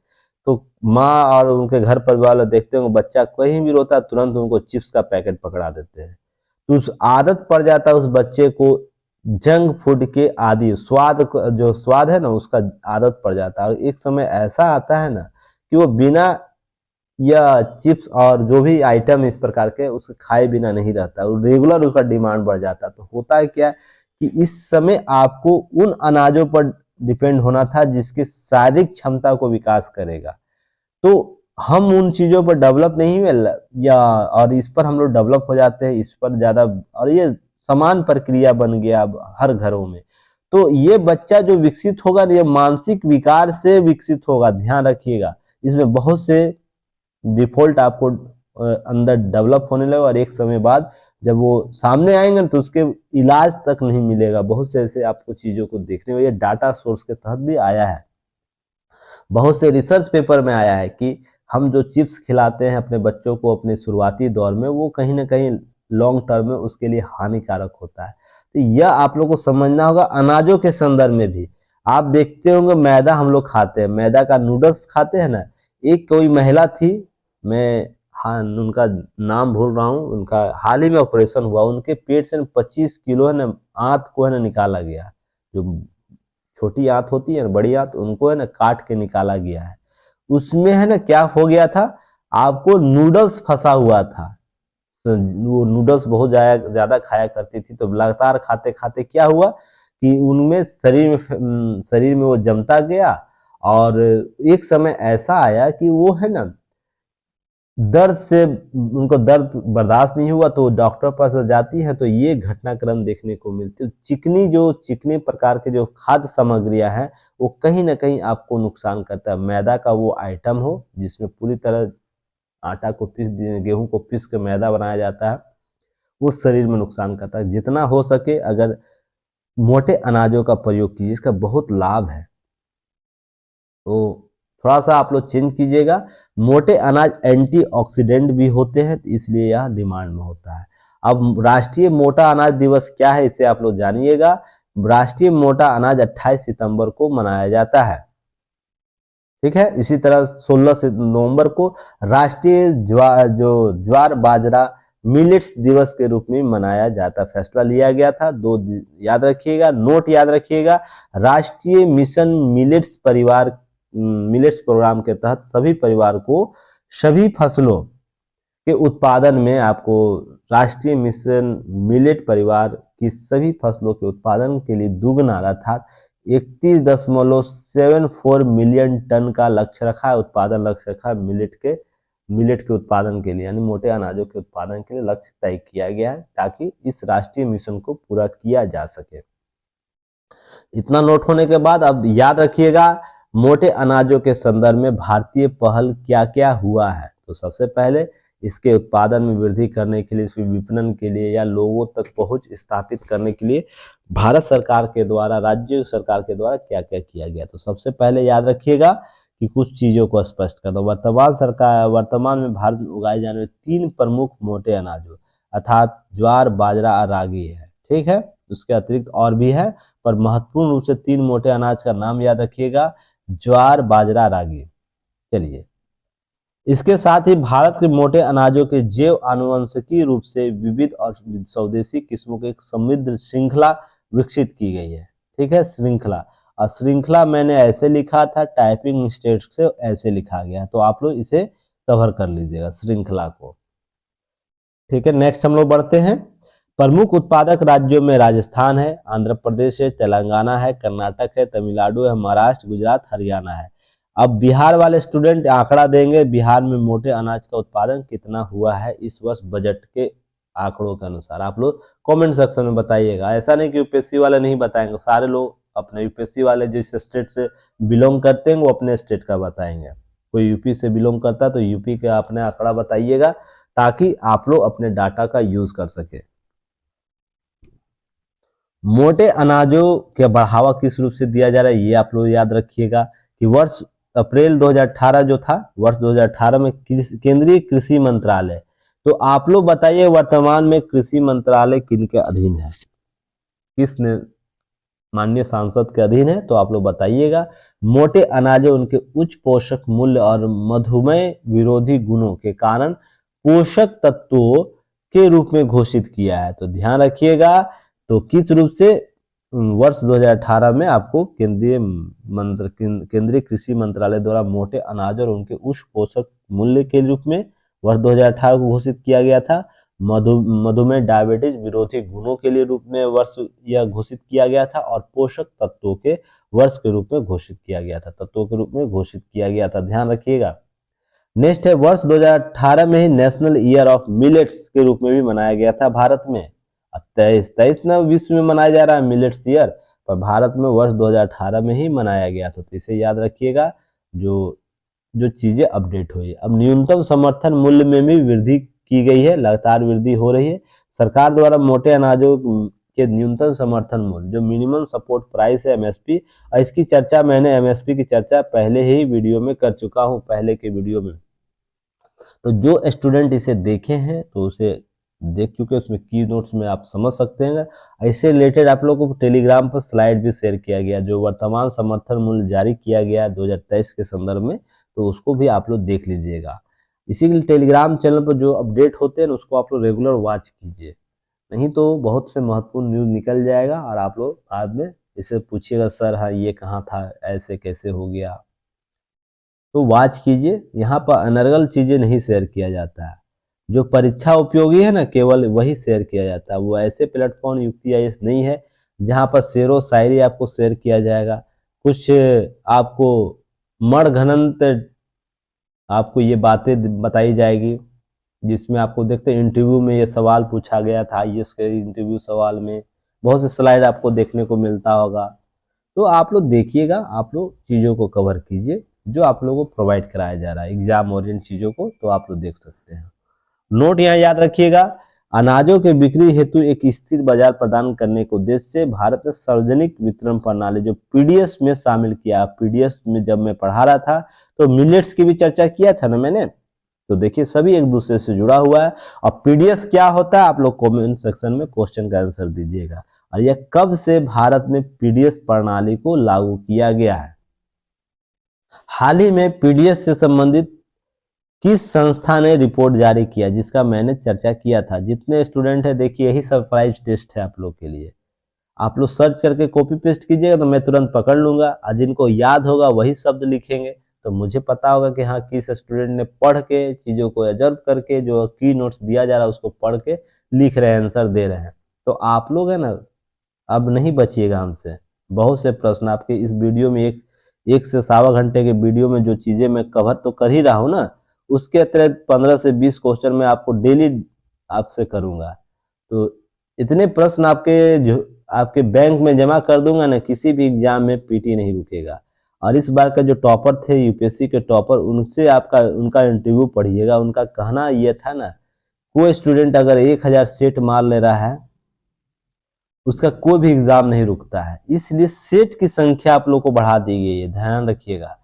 तो माँ और उनके घर परिवार वाले देखते होंगे बच्चा कहीं भी रोता है तुरंत उनको चिप्स का पैकेट पकड़ा देते हैं। तो उस आदत पड़ जाता है उस बच्चे को जंक फूड के आदि, जो स्वाद है ना उसका आदत पड़ जाता है। और एक समय ऐसा आता है ना कि वो बिना या चिप्स और जो भी आइटम इस प्रकार के उसके खाए बिना नहीं रहता, और रेगुलर उसका डिमांड बढ़ जाता। तो होता है क्या कि इस समय आपको उन अनाजों पर डिपेंड होना था जिसकी शारीरिक क्षमता को विकास करेगा। तो हम उन चीजों पर डेवलप नहीं हुए या और इस पर हम लोग डेवलप हो जाते हैं इस पर ज्यादा, और ये समान प्रक्रिया बन गया अब हर घरों में। तो ये बच्चा जो विकसित होगा ये मानसिक विकार से विकसित होगा, ध्यान रखिएगा। इसमें बहुत से डिफॉल्ट आपको अंदर डेवलप होने लगे और एक समय बाद जब वो सामने आएंगे तो उसके इलाज तक नहीं मिलेगा। बहुत से ऐसे आपको चीजों को देखने में, ये डाटा सोर्स के तहत भी आया है, बहुत से रिसर्च पेपर में आया है कि हम जो चिप्स खिलाते हैं अपने बच्चों को अपने शुरुआती दौर में वो कहीं ना कहीं लॉन्ग टर्म में उसके लिए हानिकारक होता है। तो यह आप लोग को समझना होगा। अनाजों के संदर्भ में भी आप देखते होंगे मैदा हम लोग खाते हैं, मैदा का नूडल्स खाते हैं ना। एक कोई महिला थी, मैं हाँ उनका नाम भूल रहा हूँ, उनका हाल ही में ऑपरेशन हुआ, उनके पेट से 25 किलो है ना आंत को है ना निकाला गया। जो छोटी आंत होती है ना, बड़ी आंत, उनको है ना काट के निकाला गया है। उसमें है ना क्या हो गया था, आपको नूडल्स फंसा हुआ था। तो वो नूडल्स बहुत ज्यादा खाया करती थी, तो लगातार खाते खाते क्या हुआ कि उनमें शरीर में वो जमता गया। और एक समय ऐसा आया कि वो है ना दर्द से उनको दर्द बर्दाश्त नहीं हुआ तो डॉक्टर पास जाती है, तो ये घटनाक्रम देखने को मिलती है। चिकनी प्रकार के जो खाद्य सामग्रियां हैं वो कहीं ना कहीं आपको नुकसान करता है। मैदा का वो आइटम हो जिसमें पूरी तरह आटा को गेहूं को पीस के मैदा बनाया जाता है, वो शरीर में नुकसान करता है। जितना हो सके अगर मोटे अनाजों का प्रयोग कीजिए, इसका बहुत लाभ है। तो थोड़ा सा आप लोग चेंज कीजिएगा। मोटे अनाज एंटीऑक्सीडेंट भी होते हैं, तो इसलिए यह डिमांड में होता है। अब राष्ट्रीय मोटा अनाज दिवस क्या है इसे आप लोग जानिएगा। राष्ट्रीय मोटा अनाज 28 सितंबर को मनाया जाता है, ठीक है। इसी तरह 16 नवंबर को राष्ट्रीय ज्वार बाजरा मिलेट्स दिवस के रूप में मनाया जाता, फैसला लिया गया था। दो याद रखिएगा, नोट याद रखिएगा। राष्ट्रीय मिशन मिलेट्स प्रोग्राम के तहत सभी परिवार को सभी फसलों के उत्पादन में आपको राष्ट्रीय मिशन मिलेट परिवार की सभी फसलों के उत्पादन के लिए दुगना अर्थात 31.74 मिलियन टन का लक्ष्य रखा है, उत्पादन लक्ष्य रखा है मिलेट के उत्पादन के लिए, यानी मोटे अनाजों के उत्पादन के लिए लक्ष्य तय किया गया है ताकि इस राष्ट्रीय मिशन को पूरा किया जा सके। इतना नोट होने के बाद अब याद रखिएगा मोटे अनाजों के संदर्भ में भारतीय पहल क्या क्या हुआ है। तो सबसे पहले इसके उत्पादन में वृद्धि करने के लिए, इसके विपणन के लिए या लोगों तक पहुंच स्थापित करने के लिए भारत सरकार के द्वारा, राज्य सरकार के द्वारा क्या क्या किया गया। तो सबसे पहले याद रखिएगा कि कुछ चीजों को स्पष्ट कर दो। वर्तमान में भारत में उगाए जाने वाले 3 प्रमुख मोटे अनाजों अर्थात ज्वार बाजरा और रागी है। ठीक है, उसके अतिरिक्त और भी है, पर महत्वपूर्ण रूप से 3 मोटे अनाज का नाम याद रखिएगा, ज्वार बाजरा रागी। चलिए, इसके साथ ही भारत के मोटे अनाजों के जैव आनुवंशिकी रूप से विविध और स्वदेशी किस्मों की एक समृद्ध श्रृंखला विकसित की गई है। ठीक है, श्रृंखला, और श्रृंखला मैंने ऐसे लिखा था, टाइपिंग मिस्टेक से ऐसे लिखा गया, तो आप लोग इसे कवर कर लीजिएगा श्रृंखला को। ठीक है, नेक्स्ट हम लोग बढ़ते हैं। प्रमुख उत्पादक राज्यों में राजस्थान है, आंध्र प्रदेश है, तेलंगाना है, कर्नाटक है, तमिलनाडु है, महाराष्ट्र, गुजरात, हरियाणा है। अब बिहार वाले स्टूडेंट आंकड़ा देंगे, बिहार में मोटे अनाज का उत्पादन कितना हुआ है इस वर्ष बजट के आंकड़ों के अनुसार। आप लोग कमेंट सेक्शन में बताइएगा। ऐसा नहीं कि यूपीएससी वाले नहीं बताएंगे, सारे लोग अपने यूपीएससी वाले जिस स्टेट से बिलोंग करते हैं वो अपने स्टेट का बताएंगे। कोई यूपी से बिलोंग करता है तो यूपी का अपने आंकड़ा बताइएगा, ताकि आप लोग अपने डाटा का यूज कर सके। मोटे अनाजों के बढ़ावा किस रूप से दिया जा रहा है ये आप लोग याद रखिएगा कि वर्ष अप्रैल 2018 जो था, वर्ष 2018 में केंद्रीय कृषि मंत्रालय, तो आप लोग बताइए वर्तमान में कृषि मंत्रालय किनके अधीन है, किसने माननीय सांसद के अधीन है, तो आप लोग बताइएगा। मोटे अनाजों उनके उच्च पोषक मूल्य और मधुमेह विरोधी गुणों के कारण पोषक तत्वों के रूप में घोषित किया है। तो ध्यान रखिएगा, तो किस रूप से वर्ष 2018 में आपको केंद्रीय कृषि मंत्रालय द्वारा मोटे अनाज और उनके उच्च पोषक मूल्य के रूप में वर्ष 2018 को घोषित किया गया था। मधुमेह डायबिटीज विरोधी गुणों के लिए रूप में वर्ष यह घोषित किया गया था, और पोषक तत्वों के वर्ष के रूप में घोषित किया गया था, तत्वों के रूप में घोषित किया गया था, ध्यान रखिएगा। नेक्स्ट है, वर्ष 2018 में ही नेशनल ईयर ऑफ मिलेट्स के रूप में भी मनाया गया था भारत में। 23 ना विश्व में मनाया जा रहा है मिलेट्स ईयर, पर भारत में वर्ष 2018 में ही मनाया गया था, तो इसे याद रखिएगा जो जो चीजें अपडेट हुई। अब न्यूनतम समर्थन मूल्य में भी वृद्धि की गई है, लगातार वृद्धि हो रही है। सरकार द्वारा मोटे अनाजों के न्यूनतम समर्थन मूल्य जो मिनिमम सपोर्ट प्राइस है एमएसपी, और इसकी चर्चा मैंने एमएसपी की चर्चा पहले ही वीडियो में कर चुका हूं, पहले के वीडियो में, तो जो स्टूडेंट इसे देखे हैं तो उसे देख चुके, उसमें की नोट्स में आप समझ सकते हैं। ऐसे रिलेटेड आप लोगों को टेलीग्राम पर स्लाइड भी शेयर किया गया, जो वर्तमान समर्थन मूल्य जारी किया गया 2023 के संदर्भ में, तो उसको भी आप लोग देख लीजिएगा। इसी के लिए टेलीग्राम चैनल पर जो अपडेट होते हैं उसको आप लोग रेगुलर वॉच कीजिए, नहीं तो बहुत से महत्वपूर्ण न्यूज़ निकल जाएगा और आप लोग बाद में इसे पूछिएगा, सर हाँ ये कहाँ था, ऐसे कैसे हो गया। तो वॉच कीजिए, यहाँ पर अनर्गल चीज़ें नहीं शेयर किया जाता है, जो परीक्षा उपयोगी है ना केवल वही शेयर किया जाता है। वो ऐसे प्लेटफॉर्म युक्ति आईएएस नहीं है जहाँ पर शेरो शायरी आपको शेयर किया जाएगा, कुछ आपको मण घनंत आपको ये बातें बताई जाएगी, जिसमें आपको देखते हैं इंटरव्यू में ये सवाल पूछा गया था, आईएएस के इंटरव्यू सवाल में बहुत से स्लाइड आपको देखने को मिलता होगा। तो आप लोग देखिएगा, आप लोग चीज़ों को कवर कीजिए जो आप लोगों को प्रोवाइड कराया जा रहा है एग्जाम ओरिएंट चीज़ों को, तो आप लोग देख सकते हैं। नोट यहाँ याद रखिएगा, अनाजों के बिक्री हेतु एक स्थिर बाजार प्रदान करने के उद्देश्य से भारत ने सार्वजनिक वितरण प्रणाली जो पीडीएस में शामिल किया। पीडीएस में जब मैं पढ़ा रहा था तो मिलेट्स की भी चर्चा किया था ना मैंने, तो देखिए सभी एक दूसरे से जुड़ा हुआ है। और पीडीएस क्या होता है आप लोग कमेंट सेक्शन में क्वेश्चन का आंसर दीजिएगा, और यह कब से भारत में पीडीएस प्रणाली को लागू किया गया है। हाल ही में पीडीएस से संबंधित किस संस्था ने रिपोर्ट जारी किया, जिसका मैंने चर्चा किया था। जितने स्टूडेंट है देखिए यही सरप्राइज टेस्ट है आप लोग के लिए, आप लोग सर्च करके कॉपी पेस्ट कीजिएगा तो मैं तुरंत पकड़ लूंगा, और जिनको याद होगा वही शब्द लिखेंगे, तो मुझे पता होगा कि हाँ किस स्टूडेंट ने पढ़ के चीज़ों को ऑब्जर्व करके जो की नोट्स दिया जा रहा है उसको पढ़ के लिख रहे हैं, आंसर दे रहे हैं। तो आप लोग है ना अब नहीं बचिएगा हमसे। बहुत से प्रश्न आपके इस वीडियो में एक से सवा घंटे के वीडियो में जो चीज़ें मैं कवर तो कर ही रहा हूँ ना, उसके अतिरिक्त 15 से 20 क्वेश्चन मैं आपको डेली आपसे करूँगा। तो इतने प्रश्न आपके बैंक में जमा कर दूंगा ना, किसी भी एग्जाम में पीटी नहीं रुकेगा। और इस बार का जो टॉपर थे यूपीएससी के टॉपर, उनसे उनका इंटरव्यू पढ़िएगा। उनका कहना ये था ना, कोई स्टूडेंट अगर 1000 सेट मार ले रहा है उसका कोई भी एग्जाम नहीं रुकता है, इसलिए सेट की संख्या आप लोग को बढ़ा दी गई है, ध्यान रखिएगा।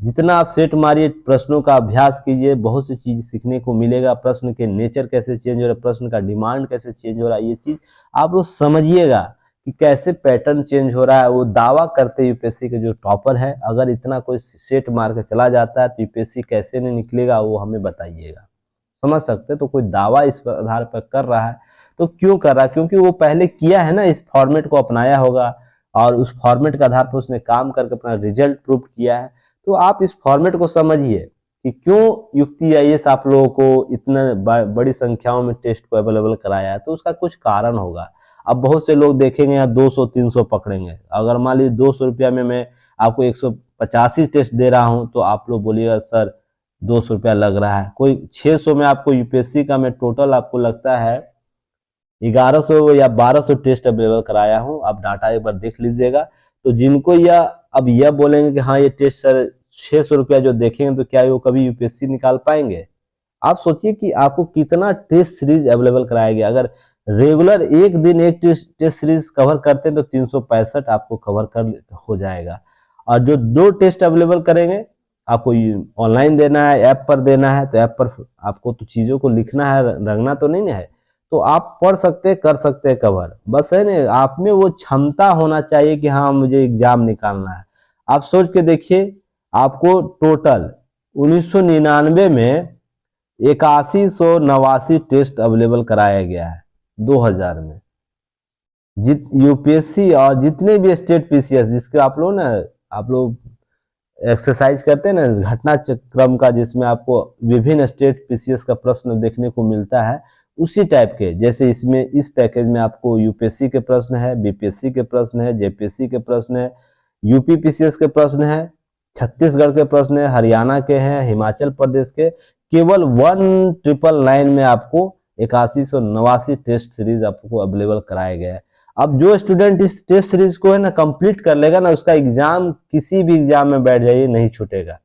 जितना आप सेट मारिए, प्रश्नों का अभ्यास कीजिए, बहुत सी चीज सीखने को मिलेगा। प्रश्न के नेचर कैसे चेंज हो रहा है, प्रश्न का डिमांड कैसे चेंज हो रहा है, ये चीज आप लोग समझिएगा कि कैसे पैटर्न चेंज हो रहा है। वो दावा करते यूपीएससी के जो टॉपर है, अगर इतना कोई सेट मार के चला जाता है तो यूपीएससी कैसे नहीं निकलेगा, वो हमें बताइएगा। समझ सकते हैं? तो कोई दावा इस आधार पर कर रहा है तो क्यों कर रहा है? क्योंकि वो पहले किया है ना, इस फॉर्मेट को अपनाया होगा और उस फॉर्मेट के आधार पर उसने काम करके अपना रिजल्ट प्रूव किया है। तो आप इस फॉर्मेट को समझिए कि क्यों युक्ति आईएएस आप लोगों को इतना बड़ी संख्याओं में टेस्ट को अवेलेबल कराया है, तो उसका कुछ कारण होगा। अब बहुत से लोग देखेंगे यहाँ 200-300 पकड़ेंगे, अगर मान लीजिए 200 रुपया में मैं आपको 185 टेस्ट दे रहा हूँ तो आप लोग बोलिएगा सर 200 रुपया लग रहा है। कोई 600 में आपको यूपीएससी का मैं टोटल आपको लगता है 1100 या 1200 टेस्ट अवेलेबल कराया हूँ। आप डाटा एक बार देख लीजिएगा। तो जिनको यह अब यह बोलेंगे कि हाँ ये टेस्ट सर 600 रुपया जो देखेंगे तो क्या वो कभी यूपीएससी निकाल पाएंगे? आप सोचिए कि आपको कितना टेस्ट सीरीज अवेलेबल कराया गया। अगर रेगुलर एक दिन एक टेस्ट सीरीज कवर करते हैं तो 365 आपको कवर कर हो जाएगा। और जो 2 टेस्ट अवेलेबल करेंगे, आपको ऑनलाइन देना है, ऐप पर देना है, तो ऐप पर आपको तो चीज़ों को लिखना है, रंगना तो नहीं है। तो आप पढ़ सकते हैं, कर सकते हैं कवर, बस है ना आप में वो क्षमता होना चाहिए कि हाँ मुझे एग्जाम निकालना है। आप सोच के देखिए, आपको टोटल 1999 में 8189 टेस्ट अवेलेबल कराया गया है 2000 में। जित यूपीएससी और जितने भी स्टेट पीसीएस जिसके आप लोग एक्सरसाइज करते हैं ना घटना क्रम का, जिसमें आपको विभिन्न स्टेट पीसीएस का प्रश्न देखने को मिलता है, उसी टाइप के जैसे इसमें इस पैकेज में आपको यूपीएससी के प्रश्न है, बीपीएससी के प्रश्न है, जेपीएससी के प्रश्न है, यूपी पीसीएस के प्रश्न है, छत्तीसगढ़ के प्रश्न है, हरियाणा के हैं, हिमाचल प्रदेश के। केवल 1999 में आपको 8189 टेस्ट सीरीज आपको अवेलेबल कराया गया है। अब जो स्टूडेंट इस टेस्ट सीरीज को है ना कंप्लीट कर लेगा ना, उसका एग्जाम किसी भी एग्जाम में बैठ जाइए नहीं छूटेगा।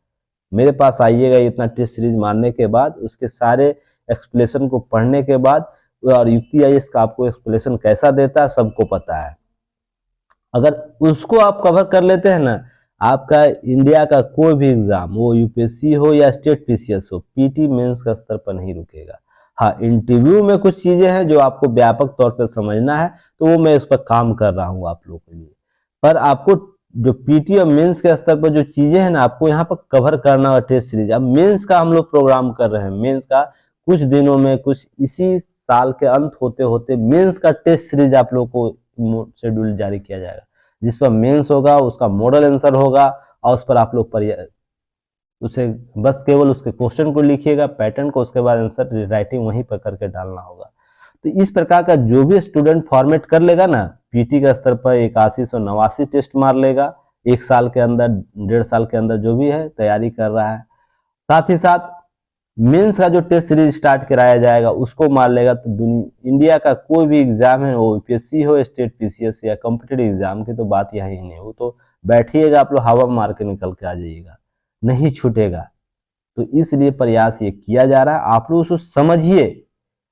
मेरे पास आइएगा इतना टेस्ट सीरीज मारने के बाद, उसके सारे एक्सप्लेनेशन को पढ़ने के बाद, और युक्ति आईएएस का आपको एक्सप्लेनेशन कैसा देता है सबको पता है। अगर उसको आप कवर कर लेते हैं ना, आपका इंडिया का कोई भी एग्जाम, वो यूपीएससी हो या स्टेट पीसीएस हो, पीटी मेंस का स्तर पर नहीं रुकेगा। हाँ, इंटरव्यू में कुछ चीजें हैं जो आपको व्यापक तौर पर समझना है, तो वो मैं उस पर काम कर रहा हूँ आप लोगों के लिए। पर आपको जो पीटी और मेंस के स्तर पर जो चीजें हैं ना, आपको यहाँ पर कवर करना है टेस्ट सीरीज। अब मेंस का हम लोग प्रोग्राम कर रहे हैं, मेंस का कुछ दिनों में, कुछ इसी साल के अंत होते होते मेंस का टेस्ट सीरीज आप लोग को शेड्यूल जारी किया जाएगा, जिस पर मेंस होगा, उसका मॉडल आंसर होगा, और उस पर आप लोग उसे बस केवल उसके क्वेश्चन को लिखिएगा, पैटर्न को, उसके बाद आंसर राइटिंग वहीं पर करके डालना होगा। तो इस प्रकार का जो भी स्टूडेंट फॉर्मेट कर लेगा ना, पीटी का स्तर पर 8189 टेस्ट मार लेगा, एक साल के अंदर, 1.5 साल के अंदर जो भी है तैयारी कर रहा है, साथ ही साथ मेंस का जो टेस्ट सीरीज स्टार्ट कराया जाएगा उसको मार लेगा, तो इंडिया का कोई भी एग्जाम है, वो यूपीएससी हो, स्टेट पीसीएस या कॉम्पिटेटिव एग्जाम की, तो बात यही नहीं, वो तो बैठिएगा आप लोग हवा मार के निकल के आ जाइएगा, नहीं छूटेगा। तो इसलिए प्रयास ये किया जा रहा है, आप लोग उसको समझिए।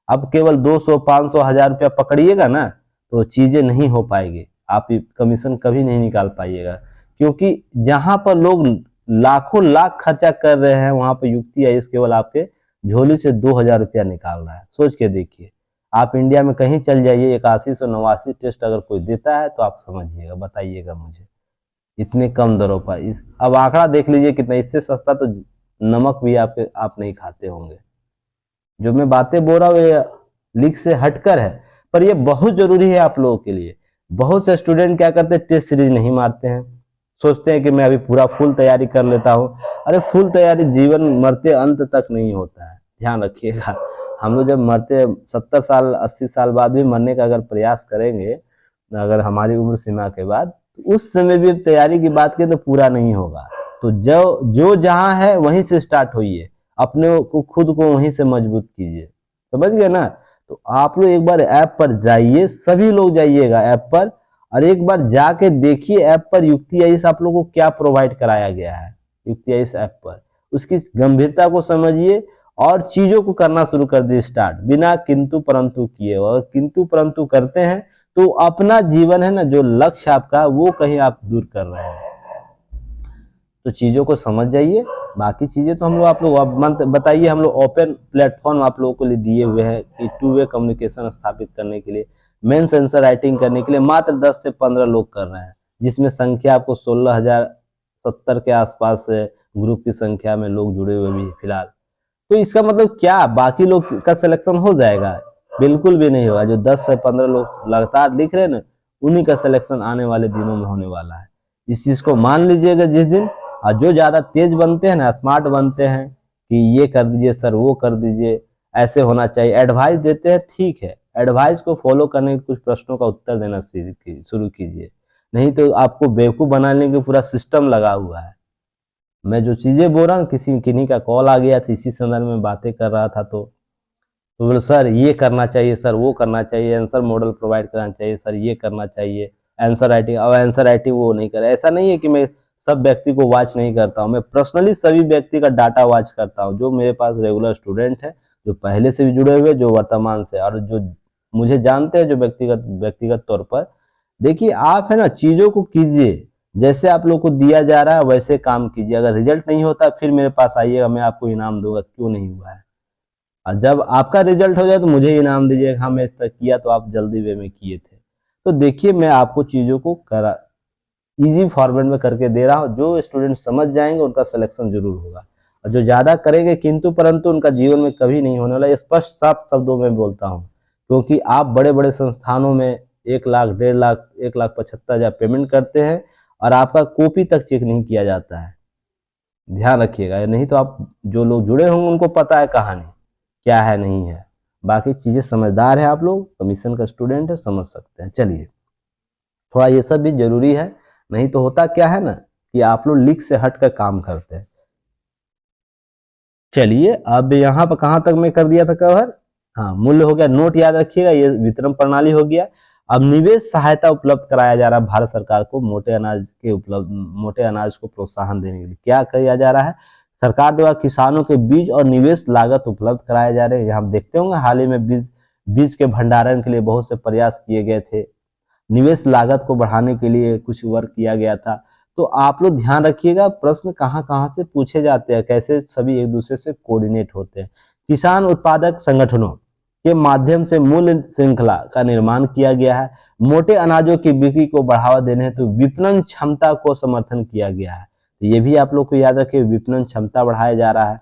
अब केवल 200, 500, 1000 रुपया पकड़िएगा ना तो चीजें नहीं हो पाएगी, आप कमीशन कभी नहीं निकाल पाइएगा। क्योंकि जहां पर लोग लाखों लाख खर्चा कर रहे हैं, वहां पर युक्ति आईएएस केवल आपके झोली से 2000 रुपया निकाल रहा है। सोच के देखिए, आप इंडिया में कहीं चल जाइए, 8189 टेस्ट अगर कोई देता है तो आप समझिएगा, बताइएगा मुझे, इतने कम दरों पर। अब आंकड़ा देख लीजिए कितना, इससे सस्ता तो नमक भी आप नहीं खाते होंगे। जो मैं बातें बोल रहा हूँ ये लीक से हटकर है, पर ये बहुत जरूरी है आप लोगों के लिए। बहुत से स्टूडेंट क्या करते हैं, टेस्ट सीरीज नहीं मारते हैं, सोचते हैं कि मैं अभी पूरा फुल तैयारी कर लेता हूँ। अरे फुल तैयारी जीवन मरते अंत तक नहीं होता है, ध्यान रखिएगा। हम लोग जब मरते 70 साल 80 साल बाद भी मरने का अगर प्रयास करेंगे, अगर हमारी उम्र सीमा के बाद, तो उस समय भी तैयारी की बात करें तो पूरा नहीं होगा। तो जो जहां है वहीं से स्टार्ट होइए, अपने को खुद को वहीं से मजबूत कीजिए, समझ गए ना। तो आप लोग एक बार ऐप पर जाइए, सभी लोग जाइएगा ऐप पर, और एक बार जाके देखिए ऐप पर युक्ति आईएएस आप लोगों को क्या प्रोवाइड कराया गया है। युक्ति आईएएस ऐप पर उसकी गंभीरता को समझिए और चीजों को करना शुरू कर दिए स्टार्ट, बिना किंतु परंतु किए। और किंतु परंतु करते हैं तो अपना जीवन है ना, जो लक्ष्य आपका, वो कहीं आप दूर कर रहे हैं। तो चीज़ों को समझ जाइए। बाकी चीज़ें तो हम लोग आप लोग बताइए, हम लोग ओपन प्लेटफॉर्म आप लोगों के लिए दिए हुए हैं कि टू वे कम्युनिकेशन स्थापित करने के लिए, मेंस आंसर राइटिंग करने के लिए मात्र 10 से 15 लोग कर रहे हैं, जिसमें संख्या आपको 16,070 के आसपास ग्रुप की संख्या में लोग जुड़े हुए भी फिलहाल। तो इसका मतलब क्या बाकी लोग का सिलेक्शन हो जाएगा? बिल्कुल भी नहीं होगा। जो 10 से 15 लोग लगातार लिख रहे हैं ना, उन्हीं का सिलेक्शन आने वाले दिनों में होने वाला है। इस चीज को मान लीजिएगा जिस दिन। और जो ज्यादा तेज बनते हैं ना, स्मार्ट बनते हैं कि ये कर दीजिए सर, वो कर दीजिए, ऐसे होना चाहिए, एडवाइस देते हैं, ठीक है, एडवाइस को फॉलो करने के कुछ प्रश्नों का उत्तर देना शुरू कीजिए। नहीं तो आपको बेवकूफ बनाने के पूरा सिस्टम लगा हुआ है। मैं जो चीजें बोल रहा हूँ, किन्हीं का कॉल आ गया था, इसी संदर्भ में बातें कर रहा था, तो बोले सर ये करना चाहिए, सर वो करना चाहिए, आंसर मॉडल प्रोवाइड कराना चाहिए, सर ये करना चाहिए, आंसर राइटिंग, अब आंसर राइटिंग वो नहीं करे। ऐसा नहीं है कि मैं सब व्यक्ति को वॉच नहीं करता हूँ, मैं पर्सनली सभी व्यक्ति का डाटा वॉच करता हूँ, जो मेरे पास रेगुलर स्टूडेंट है, जो पहले से भी जुड़े हुए, जो वर्तमान से, और जो मुझे जानते हैं, जो व्यक्तिगत व्यक्तिगत तौर पर। देखिए आप है ना, चीजों को कीजिए, जैसे आप लोग को दिया जा रहा है वैसे काम कीजिए। अगर रिजल्ट नहीं होता फिर मेरे पास आइएगा, मैं आपको इनाम दूंगा, क्यों नहीं हुआ है। और जब आपका रिजल्ट हो जाए तो मुझे इनाम दीजिएगा, हाँ मैं इस तरह किया तो आप जल्दी वे में किए थे। तो देखिए मैं आपको चीज़ों को करा इजी फॉर्मेट में करके दे रहा हूँ। जो स्टूडेंट समझ जाएंगे उनका सिलेक्शन जरूर होगा, और जो ज़्यादा करेंगे किंतु परंतु उनका जीवन में कभी नहीं होने वाला। स्पष्ट साफ शब्दों में बोलता हूँ, क्योंकि आप बड़े बड़े संस्थानों में 1 लाख, 1.5 लाख, 1,75,000 पेमेंट करते हैं, और आपका कॉपी तक चेक नहीं किया जाता है। ध्यान रखिएगा, नहीं तो आप जो लोग जुड़े होंगे उनको पता है कहानी क्या है नहीं है। बाकी चीजें समझदार है, आप लोग कमीशन का स्टूडेंट है, समझ सकते हैं। चलिए, थोड़ा ये सब भी जरूरी है, नहीं तो होता क्या है ना कि आप लोग लीक से हट कर काम करते हैं। चलिए अब यहाँ पर कहाँ तक मैं कर दिया था कवर। हाँ, मूल्य हो गया, नोट याद रखिएगा, ये वितरण प्रणाली हो गया। अब निवेश सहायता उपलब्ध कराया जा रहा है भारत सरकार को, मोटे अनाज को प्रोत्साहन देने के लिए क्या किया जा रहा है। सरकार द्वारा किसानों के बीज और निवेश लागत उपलब्ध कराए जा रहे हैं। यहाँ देखते होंगे हाल ही में बीज के भंडारण के लिए बहुत से प्रयास किए गए थे, निवेश लागत को बढ़ाने के लिए कुछ वर्क किया गया था। तो आप लोग ध्यान रखिएगा, प्रश्न कहाँ कहाँ से पूछे जाते हैं, कैसे सभी एक दूसरे से कोऑर्डिनेट होते हैं। किसान उत्पादक संगठनों के माध्यम से मूल्य श्रृंखला का निर्माण किया गया है। मोटे अनाजों की बिक्री को बढ़ावा देने हेतु विपणन क्षमता को समर्थन किया गया है। तो ये भी आप लोग को याद रखिए, विपणन क्षमता बढ़ाया जा रहा है।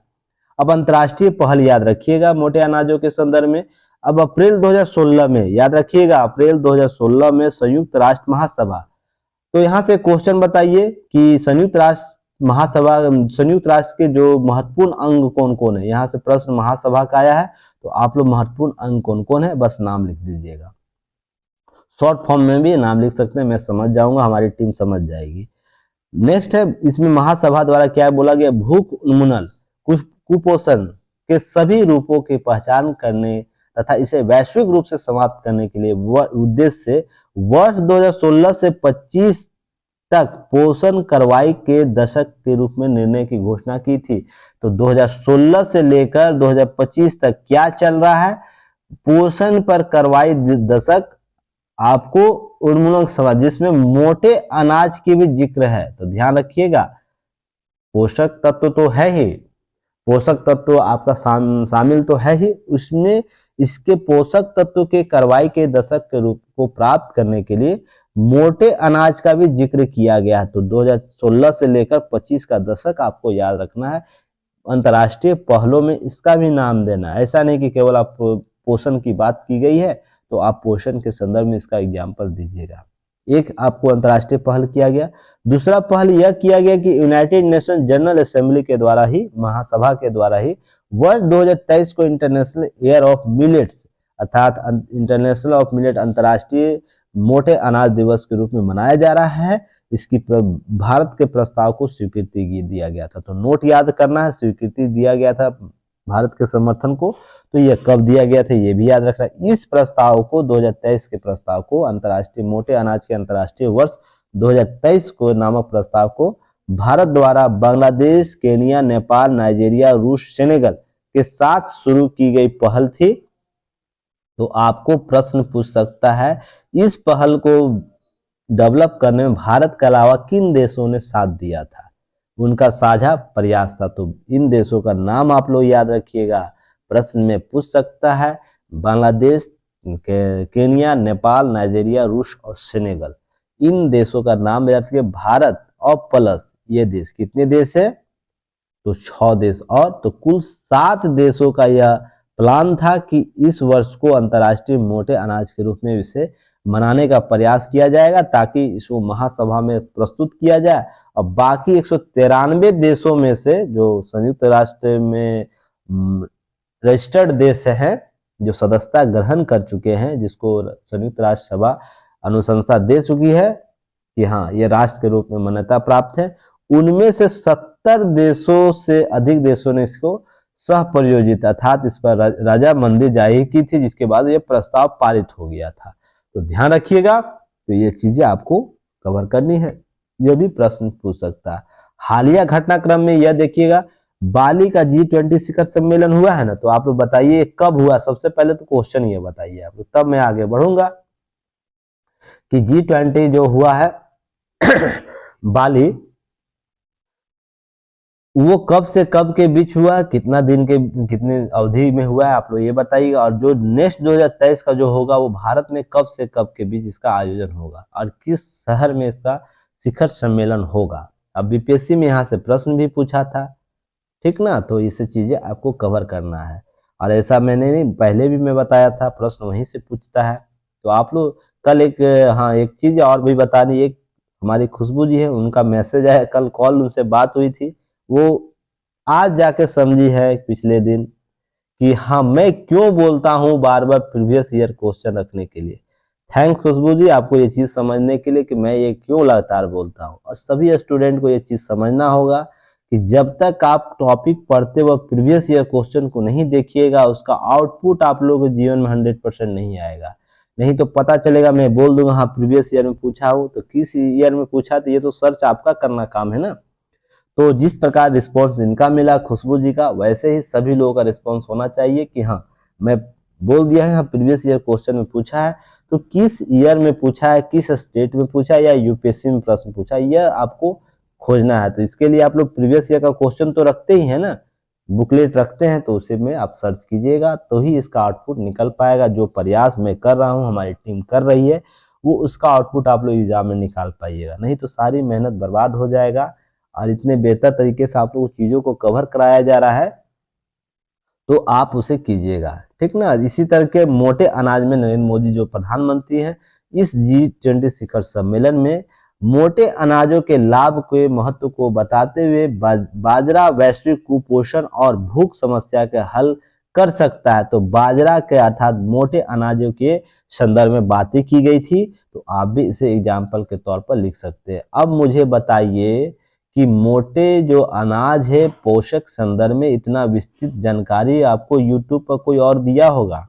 अब अंतर्राष्ट्रीय पहल याद रखिएगा मोटे अनाजों के संदर्भ में। अब अप्रैल 2016 में, याद रखिएगा, अप्रैल 2016 में संयुक्त राष्ट्र महासभा। तो यहाँ से क्वेश्चन बताइए कि संयुक्त राष्ट्र महासभा, संयुक्त राष्ट्र के जो महत्वपूर्ण अंग कौन कौन है। यहाँ से प्रश्न महासभा का आया है, तो आप लोग महत्वपूर्ण अंग कौन कौन है बस नाम लिख दीजिएगा। शॉर्ट फॉर्म में भी नाम लिख सकते हैं, मैं समझ जाऊंगा, हमारी टीम समझ जाएगी। नेक्स्ट है, इसमें महासभा द्वारा क्या बोला गया, भूख उन्मूलन, कुपोषण के सभी रूपों की पहचान करने तथा इसे वैश्विक रूप से समाप्त करने के लिए उद्देश्य से वर्ष 2016 से 25 तक पोषण कार्रवाई के दशक के रूप में निर्णय की घोषणा की थी। तो 2016 से लेकर 2025 तक क्या चल रहा है, पोषण पर कार्रवाई दशक, आपको उन्मूलन समाज, जिसमें मोटे अनाज की भी जिक्र है। तो ध्यान रखिएगा, पोषक तत्व तो है ही, पोषक तत्व आपका शामिल तो है ही उसमें। इसके पोषक तत्व के कार्रवाई के दशक के रूप को प्राप्त करने के लिए मोटे अनाज का भी जिक्र किया गया है। तो 2016 से लेकर 25 का दशक आपको याद रखना है। अंतर्राष्ट्रीय पहलों में इसका भी नाम देना, ऐसा नहीं कि केवल आप पोषण की बात की गई है तो आप पोषण के संदर्भ में इसका एग्जाम्पल दीजिएगा। एक आपको अंतर्राष्ट्रीय पहल किया गया। दूसरा पहल यह किया गया कि यूनाइटेड नेशन जनरल असेंबली के द्वारा ही, महासभा के द्वारा ही, वर्ष 2023 को इंटरनेशनल ईयर ऑफ मिलेट्स अर्थात इंटरनेशनल ऑफ मिलेट, अंतर्राष्ट्रीय मोटे अनाज दिवस के रूप में मनाया जा रहा है। इसकी भारत के प्रस्ताव को स्वीकृति दिया गया था। तो नोट याद करना है, स्वीकृति दिया गया था भारत के समर्थन को। तो यह कब दिया गया था ये भी याद रखना है। इस प्रस्ताव को, 2023 के प्रस्ताव को, अंतर्राष्ट्रीय मोटे अनाज के अंतर्राष्ट्रीय वर्ष 2023 को नामक प्रस्ताव को भारत द्वारा बांग्लादेश, केनिया, नेपाल, नाइजीरिया, रूस, सेनेगल के साथ शुरू की गई पहल थी। तो आपको प्रश्न पूछ सकता है, इस पहल को डेवलप करने में भारत के अलावा किन देशों ने साथ दिया था। उनका साझा प्रयास था। तो इन देशों का नाम आप लोग याद रखिएगा, प्रश्न में पूछ सकता है। बांग्लादेश, केनिया, नेपाल, नाइजीरिया, रूस और सेनेगल, इन देशों का नाम याद रखिए। भारत और प्लस ये देश, कितने देश है? तो 6 देश, और तो कुल 7 देशों का यह प्लान था कि इस वर्ष को अंतर्राष्ट्रीय मोटे अनाज के रूप में इसे मनाने का प्रयास किया जाएगा, ताकि इसको महासभा में प्रस्तुत किया जाए और बाकी 193 देशों में से जो संयुक्त राष्ट्र में रजिस्टर्ड देश हैं, जो सदस्यता ग्रहण कर चुके हैं, जिसको संयुक्त राष्ट्र सभा अनुशंसा दे चुकी है कि हाँ ये राष्ट्र के रूप में मान्यता प्राप्त है, उनमें से 70 देशों से अधिक देशों ने इसको सह प्रयोजित अर्थात इस पर रजामंदी जाहिर की थी, जिसके बाद ये प्रस्ताव पारित हो गया था। तो ध्यान रखिएगा, तो ये चीजें आपको कवर करनी है, ये भी प्रश्न पूछ सकता है। हालिया घटनाक्रम में यह देखिएगा, बाली का G20 शिखर सम्मेलन हुआ है ना, तो आप लोग बताइए कब हुआ? सबसे पहले तो क्वेश्चन ये बताइए आप लोग, तब मैं आगे बढ़ूंगा कि G20 जो हुआ है बाली, वो कब से कब के बीच हुआ, कितना दिन के कितने अवधि में हुआ है, आप लोग ये बताइएगा। और जो नेक्स्ट 2023 का जो होगा वो भारत में कब से कब के बीच इसका आयोजन होगा और किस शहर में इसका शिखर सम्मेलन होगा। अब बीपीएससी में यहाँ से प्रश्न भी पूछा था, ठीक ना, तो ये सब चीजें आपको कवर करना है। और ऐसा मैंने नहीं, पहले भी मैं बताया था, प्रश्न वहीं से पूछता है। तो आप लोग कल एक, हाँ एक चीज और भी बतानी, एक हमारी खुशबू जी है, उनका मैसेज आया, कल कॉल उनसे बात हुई थी, वो आज जाके समझी है पिछले दिन कि हाँ मैं क्यों बोलता हूँ बार बार प्रीवियस ईयर क्वेश्चन रखने के लिए। थैंक्स खुशबू जी, आपको ये चीज समझने के लिए कि मैं ये क्यों लगातार बोलता हूँ। और सभी स्टूडेंट को ये चीज समझना होगा कि जब तक आप टॉपिक पढ़ते वक्त प्रीवियस ईयर क्वेश्चन को नहीं देखिएगा, उसका आउटपुट आप लोगों के जीवन में 100% नहीं आएगा। नहीं तो पता चलेगा, मैं बोल दूंगा हाँ प्रीवियस ईयर में पूछा हूँ, तो किस ईयर में पूछा, तो ये तो सर्च आपका करना काम है ना। तो जिस प्रकार रिस्पॉन्स इनका मिला खुशबू जी का, वैसे ही सभी लोगों का रिस्पॉन्स होना चाहिए कि हाँ मैं बोल दिया है, हाँ प्रीवियस ईयर क्वेश्चन में पूछा है, तो किस ईयर में पूछा है, किस स्टेट में पूछा है, या यूपीएससी में प्रश्न पूछा है, यह आपको खोजना है। तो इसके लिए आप लोग प्रीवियस ईयर का क्वेश्चन तो रखते ही है ना, बुकलेट रखते हैं, तो उसी में आप सर्च कीजिएगा, तो ही इसका आउटपुट निकल पाएगा। जो प्रयास मैं कर रहा हूँ, हमारी टीम कर रही है, वो उसका आउटपुट आप लोग एग्जाम में निकाल पाइएगा, नहीं तो सारी मेहनत बर्बाद हो जाएगा। और इतने बेहतर तरीके से आप लोग चीजों को कवर कराया जा रहा है, तो आप उसे कीजिएगा, ठीक ना। इसी तरह के मोटे अनाज में नरेंद्र मोदी जो प्रधानमंत्री हैं, इस G20 शिखर सम्मेलन में मोटे अनाजों के लाभ के महत्व को बताते हुए बाजरा वैश्विक कुपोषण और भूख समस्या के हल कर सकता है। तो बाजरा के अर्थात मोटे अनाजों के संदर्भ में बातें की गई थी, तो आप भी इसे एग्जाम्पल के तौर पर लिख सकते हैं। अब मुझे बताइए कि मोटे जो अनाज है पोषक संदर्भ में इतना विस्तृत जानकारी आपको यूट्यूब पर कोई और दिया होगा,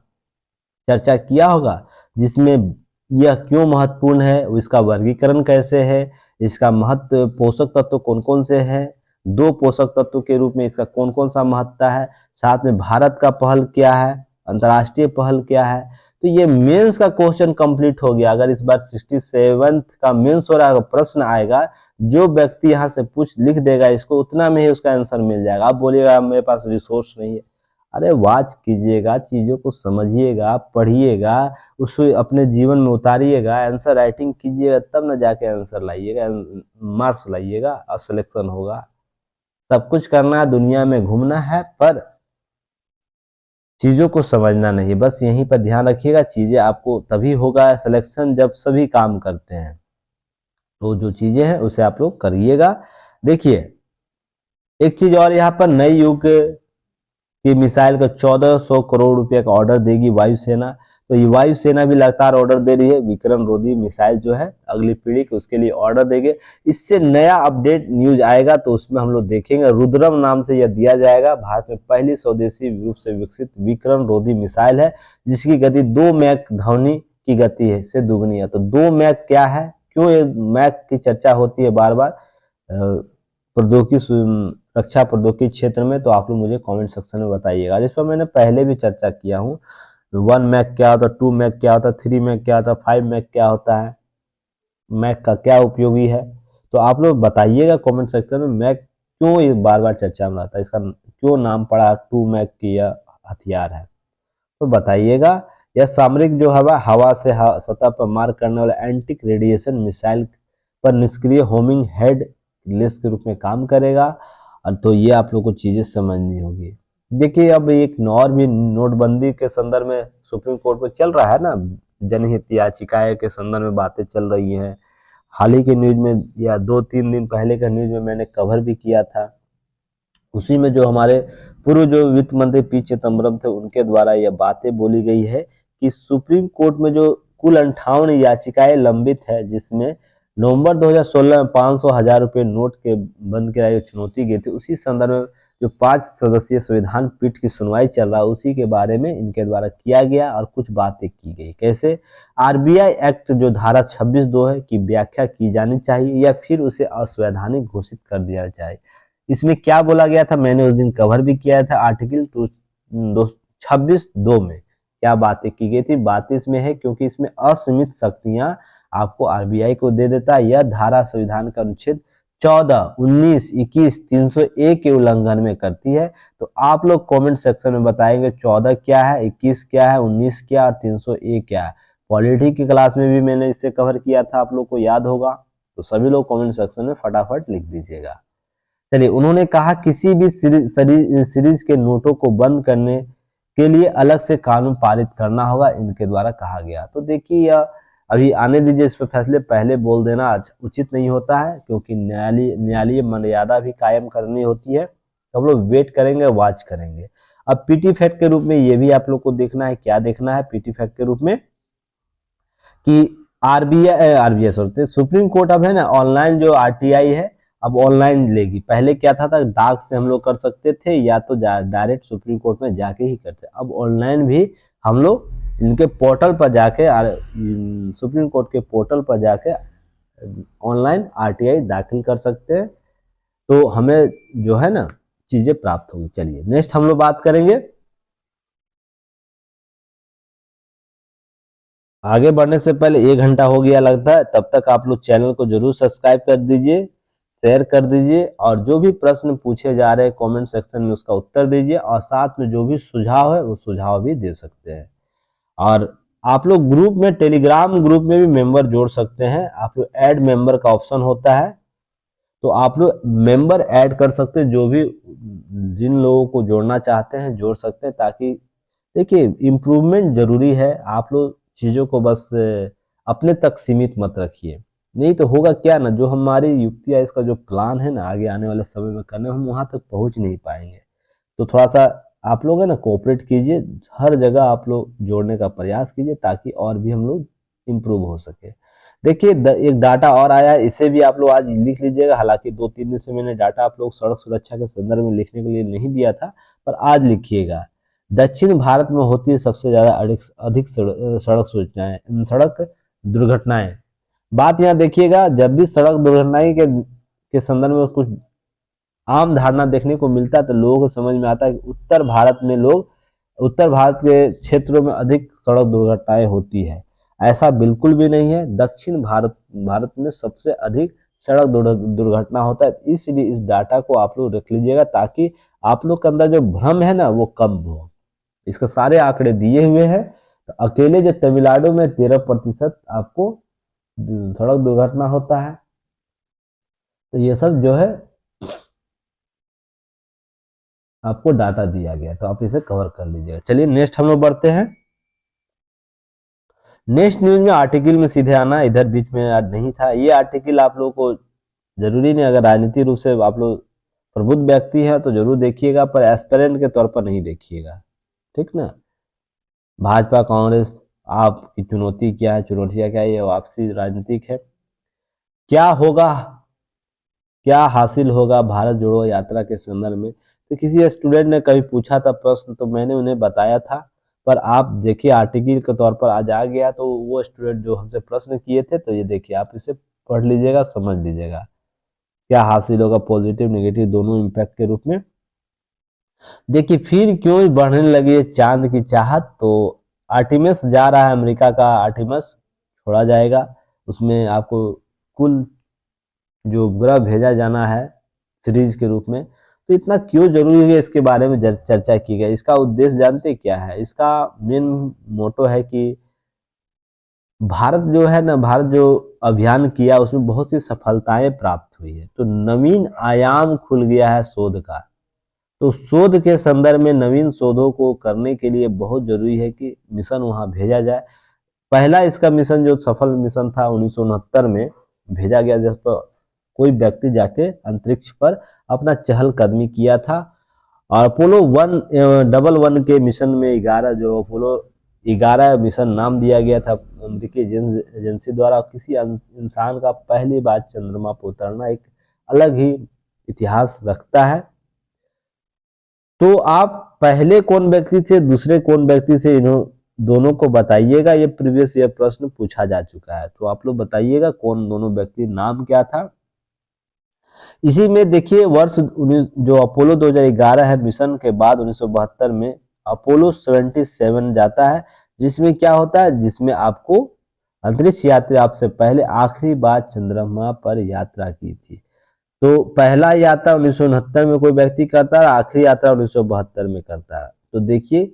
चर्चा किया होगा, जिसमें यह क्यों महत्वपूर्ण है, इसका वर्गीकरण कैसे है, इसका महत्व, पोषक तत्व कौन कौन से हैं, 2 पोषक तत्व के रूप में इसका कौन कौन सा महत्ता है, साथ में भारत का पहल क्या है, अंतर्राष्ट्रीय पहल क्या है। तो ये मेंस का क्वेश्चन कंप्लीट हो गया। अगर इस बार 67th का मेंस हो रहा है, प्रश्न आएगा, जो व्यक्ति यहाँ से पूछ लिख देगा इसको, उतना में ही उसका आंसर मिल जाएगा। आप बोलिएगा मेरे पास रिसोर्स नहीं है, अरे वॉच कीजिएगा, चीजों को समझिएगा, पढ़िएगा, उसको अपने जीवन में उतारिएगा, आंसर राइटिंग कीजिएगा, तब ना जाके आंसर लाइएगा, मार्क्स लाइएगा और सिलेक्शन होगा। सब कुछ करना है, दुनिया में घूमना है, पर चीजों को समझना नहीं। बस यहीं पर ध्यान रखिएगा, चीजें आपको तभी होगा सिलेक्शन जब सभी काम करते हैं। तो जो चीजें हैं उसे आप लोग करिएगा। देखिए एक चीज और, यहाँ पर नई युग की मिसाइल का 1400 करोड़ रुपए का ऑर्डर देगी वायुसेना। तो ये वायुसेना भी लगातार ऑर्डर दे रही है, विक्रम रोधी मिसाइल जो है अगली पीढ़ी के, उसके लिए ऑर्डर देंगे। इससे नया अपडेट न्यूज आएगा, तो उसमें हम लोग देखेंगे, रुद्रम नाम से यह दिया जाएगा। भारत में पहली स्वदेशी रूप से विकसित विक्रम रोधी मिसाइल है, जिसकी गति 2 मैक ध्वनि की गति है से दुगनी है। तो 2 मैक क्या है, क्यों ये मैक की चर्चा होती है बार बार प्रौद्योगिकी, रक्षा प्रौद्योगिकी क्षेत्र में, तो आप लोग मुझे कमेंट सेक्शन में बताइएगा। इस पर मैंने पहले भी चर्चा किया हूँ, 1 मैक क्या होता है, 2 मैक क्या होता है, 3 मैक क्या होता है, 5 मैक क्या होता है, मैक का क्या उपयोगी है। तो आप लोग बताइएगा कमेंट सेक्शन में मैक क्यों ये बार बार चर्चा में आता है, इसका क्यों नाम पड़ा टू मैक की यह हथियार है, तो बताइएगा। यह सामरिक जो हवा से सतह पर मार करने वाला एंटी रेडिएशन मिसाइल पर निष्क्रिय होमिंग हेड लेस के रूप में काम करेगा। और तो ये आप लोग को चीजें समझनी होगी। देखिए अब एक और भी नोटबंदी के संदर्भ में सुप्रीम कोर्ट में चल रहा है ना, जनहित याचिकाएं के संदर्भ में बातें चल रही हैं। हाल ही के न्यूज में या 2-3 दिन पहले का न्यूज में मैंने कवर भी किया था। उसी में जो हमारे पूर्व जो वित्त मंत्री पी चिदम्बरम थे उनके द्वारा यह बातें बोली गई है कि सुप्रीम कोर्ट में जो कुल 58 याचिकाएं लंबित है, जिसमें नवंबर 2016 में 500,000 रुपये नोट के बंद कराई चुनौती गई थी, उसी संदर्भ में जो 5 सदस्यीय संविधान पीठ की सुनवाई चल रहा है उसी के बारे में इनके द्वारा किया गया और कुछ बातें की गई। कैसे? आरबीआई एक्ट जो धारा 26(2) है की व्याख्या की जानी चाहिए या फिर उसे असंवैधानिक घोषित कर दिया जाए। इसमें क्या बोला गया था, मैंने उस दिन कवर भी किया था। आर्टिकल 26(2) में क्या बातें की गई थी, बात इसमें है क्योंकि इसमें असीमित शक्तियां आपको आरबीआई को दे देता है। यह धारा संविधान का अनुच्छेद 14, 19, 21, 301 के उल्लंघन में करती है। तो आप लोग कमेंट सेक्शन में बताएंगे 14 क्या है, 21 क्या है, 19 क्या और 301 क्या है। पॉलिटी की क्लास में भी मैंने इसे कवर किया था, आप लोग को याद होगा। तो सभी लोग कमेंट सेक्शन में फटाफट लिख दीजिएगा। चलिए, उन्होंने कहा किसी भी सीरीज के नोटों को बंद करने के लिए अलग से कानून पारित करना होगा, इनके द्वारा कहा गया। तो देखिए अभी आने दीजिए इस पर फैसले, पहले बोल देना उचित नहीं होता है क्योंकि न्यायालयीय मर्यादा भी कायम करनी होती है। तो हम लोग वेट करेंगे, वॉच करेंगे। अब पीटी फैक्ट के रूप में ये भी आप लोग को देखना है, क्या देखना है पीटी फैक्ट के रूप में कि RBI RBI sorry supreme court अब है ना ऑनलाइन जो आरटीआई है अब ऑनलाइन लेगी। पहले क्या था डाक से हम लोग कर सकते थे या तो डायरेक्ट सुप्रीम कोर्ट में जाके ही करते, अब ऑनलाइन भी हम लोग इनके पोर्टल पर जाके सुप्रीम कोर्ट के पोर्टल पर जाके ऑनलाइन आरटीआई दाखिल कर सकते हैं। तो हमें जो है ना चीजें प्राप्त होगी। चलिए नेक्स्ट हम लोग बात करेंगे। आगे बढ़ने से पहले 1 घंटा हो गया लगता है, तब तक आप लोग चैनल को जरूर सब्सक्राइब कर दीजिए, शेयर कर दीजिए और जो भी प्रश्न पूछे जा रहे हैं कमेंट सेक्शन में उसका उत्तर दीजिए और साथ में जो भी सुझाव है वो सुझाव भी दे सकते हैं। और आप लोग ग्रुप में टेलीग्राम ग्रुप में भी मेंबर जोड़ सकते हैं। आप लोग ऐड मेंबर का ऑप्शन होता है तो आप लोग मेंबर ऐड कर सकते हैं, जो भी जिन लोगों को जोड़ना चाहते हैं जोड़ सकते हैं। ताकि देखिए इम्प्रूवमेंट जरूरी है, आप लोग चीज़ों को बस अपने तक सीमित मत रखिए, नहीं तो होगा क्या ना, जो हमारी युक्ति है इसका जो प्लान है ना आगे आने वाले समय में करने, हम वहां तक पहुंच नहीं पाएंगे। तो थोड़ा सा आप लोग है ना कोऑपरेट कीजिए, हर जगह आप लोग जोड़ने का प्रयास कीजिए ताकि और भी हम लोग इम्प्रूव हो सके। देखिए एक डाटा और आया है, इसे भी आप लोग आज लिख लीजिएगा। हालांकि 2-3 दिन से मैंने डाटा आप लोग सड़क सुरक्षा के संदर्भ में लिखने के लिए नहीं दिया था, पर आज लिखिएगा। दक्षिण भारत में होती है सबसे ज्यादा अधिक सड़क दुर्घटनाएं। बात यहाँ देखिएगा, जब भी सड़क दुर्घटनाएं के संदर्भ में कुछ आम धारणा देखने को मिलता है तो लोगों को समझ में आता है कि उत्तर भारत के क्षेत्रों में अधिक सड़क दुर्घटनाएं होती है। ऐसा बिल्कुल भी नहीं है, दक्षिण भारत में सबसे अधिक सड़क दुर्घटना होता है। इसलिए इस डाटा को आप लोग रख लीजिएगा ताकि आप लोग के अंदर जो भ्रम है ना वो कम हो। इसके सारे आंकड़े दिए हुए हैं। तो अकेले जो तमिलनाडु में 13% आपको सड़क दुर्घटना होता है। तो ये सब जो है आपको डाटा दिया गया, तो आप इसे कवर कर लीजिएगा। चलिए नेक्स्ट हम लोग बढ़ते हैं। नेक्स्ट न्यूज में आर्टिकल में सीधे आना, इधर बीच में ऐड नहीं था। ये आर्टिकल आप लोगों को जरूरी नहीं, अगर राजनीतिक रूप से आप लोग प्रबुद्ध व्यक्ति है तो जरूर देखिएगा, पर एस्पिरेंट के तौर पर नहीं देखिएगा, ठीक ना। भाजपा कांग्रेस आपकी चुनौती क्या है, चुनौतियां क्या है, ये वापसी राजनीतिक है। क्या होगा, क्या हासिल होगा भारत जोड़ो यात्रा के संदर्भ में, तो किसी स्टूडेंट ने कभी पूछा था प्रश्न तो मैंने उन्हें बताया था। पर आप देखिए आर्टिकल के तौर पर आज आ गया, तो वो स्टूडेंट जो हमसे प्रश्न किए थे, तो ये देखिए आप इसे पढ़ लीजिएगा, समझ लीजिएगा क्या हासिल होगा पॉजिटिव नेगेटिव दोनों इम्पैक्ट के रूप में। देखिए फिर क्यों बढ़ने लगी है चांद की चाहत, तो आर्टिमिस जा रहा है, अमेरिका का आर्टिमिस छोड़ा जाएगा। उसमें आपको कुल जो उपग्रह भेजा जाना है सीरीज के रूप में। तो इतना क्यों जरूरी है इसके बारे में चर्चा की गई। इसका उद्देश्य जानते क्या है? इसका मेन मोटो है कि भारत जो है ना, भारत जो अभियान किया उसमें बहुत सी सफलताएं प्राप्त हुई है, तो नवीन आयाम खुल गया है शोध का। तो शोध के संदर्भ में नवीन शोधों को करने के लिए बहुत जरूरी है कि मिशन वहां भेजा जाए। पहला इसका मिशन जो सफल मिशन था 1969 में भेजा गया, जिस पर कोई व्यक्ति जाके अंतरिक्ष पर अपना चहलकदमी किया था। और अपोलो 111 के मिशन में 11 जो अपोलो 11 मिशन नाम दिया गया था अमेरिकी एजेंसी द्वारा। किसी इंसान का पहली बार चंद्रमा पर उतरना एक अलग ही इतिहास रखता है। तो आप पहले कौन व्यक्ति थे, दूसरे कौन व्यक्ति थे, इन्हों दोनों को बताइएगा। ये प्रीवियस ईयर प्रश्न पूछा जा चुका है, तो आप लोग बताइएगा कौन दोनों व्यक्ति, नाम क्या था। इसी में देखिए वर्ष जो अपोलो 2011 है मिशन के बाद 1972 में अपोलो 77 जाता है, जिसमें क्या होता है, जिसमें आपको अंतरिक्ष यात्री आपसे पहले आखिरी बार चंद्रमा पर यात्रा की थी। तो पहला यात्रा 1969 में कोई व्यक्ति करता है, आखिरी यात्रा 1972 में करता है। तो देखिए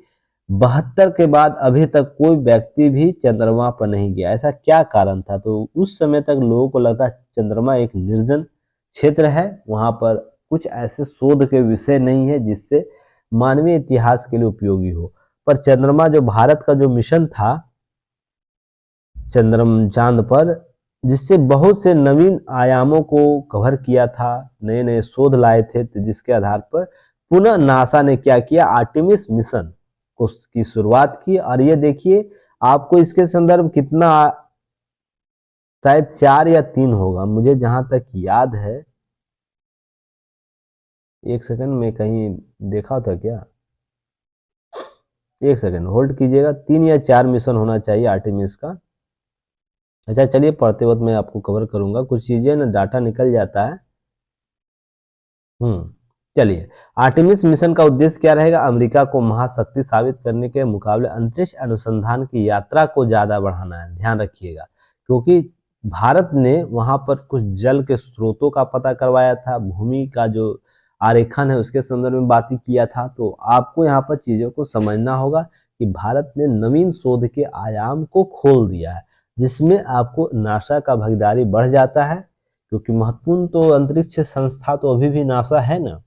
72 के बाद अभी तक कोई व्यक्ति भी चंद्रमा पर नहीं गया। ऐसा क्या कारण था? तो उस समय तक लोगों को लगता चंद्रमा एक निर्जन क्षेत्र है, वहां पर कुछ ऐसे शोध के विषय नहीं है जिससे मानवीय इतिहास के लिए उपयोगी हो। पर चंद्रमा जो भारत का जो मिशन था चांद पर, जिससे बहुत से नवीन आयामों को कवर किया था, नए नए शोध लाए थे, तो जिसके आधार पर पुनः नासा ने क्या किया, आर्टेमिस मिशन को की शुरुआत की। और ये देखिए आपको इसके संदर्भ कितना, शायद 4 या 3 होगा, मुझे जहां तक याद है। एक सेकंड में कहीं देखा था क्या, एक सेकंड होल्ड कीजिएगा। 3 या 4 मिशन होना चाहिए आर्टेमिस का। अच्छा चलिए पढ़ते वक्त मैं आपको कवर करूंगा, कुछ चीजें ना डाटा निकल जाता है। चलिए, आर्टेमिस मिशन का उद्देश्य क्या रहेगा? अमेरिका को महाशक्ति साबित करने के मुकाबले अंतरिक्ष अनुसंधान की यात्रा को ज्यादा बढ़ाना है, ध्यान रखिएगा। क्योंकि भारत ने वहां पर कुछ जल के स्रोतों का पता करवाया था, भूमि का जो आरेखन है उसके संदर्भ में बात किया था। तो आपको यहाँ पर चीजों को समझना होगा कि भारत ने नवीन शोध के आयाम को खोल दिया है, जिसमें आपको नासा का भागीदारी बढ़ जाता है, क्योंकि महत्वपूर्ण तो अंतरिक्ष संस्था तो अभी भी नासा है ना।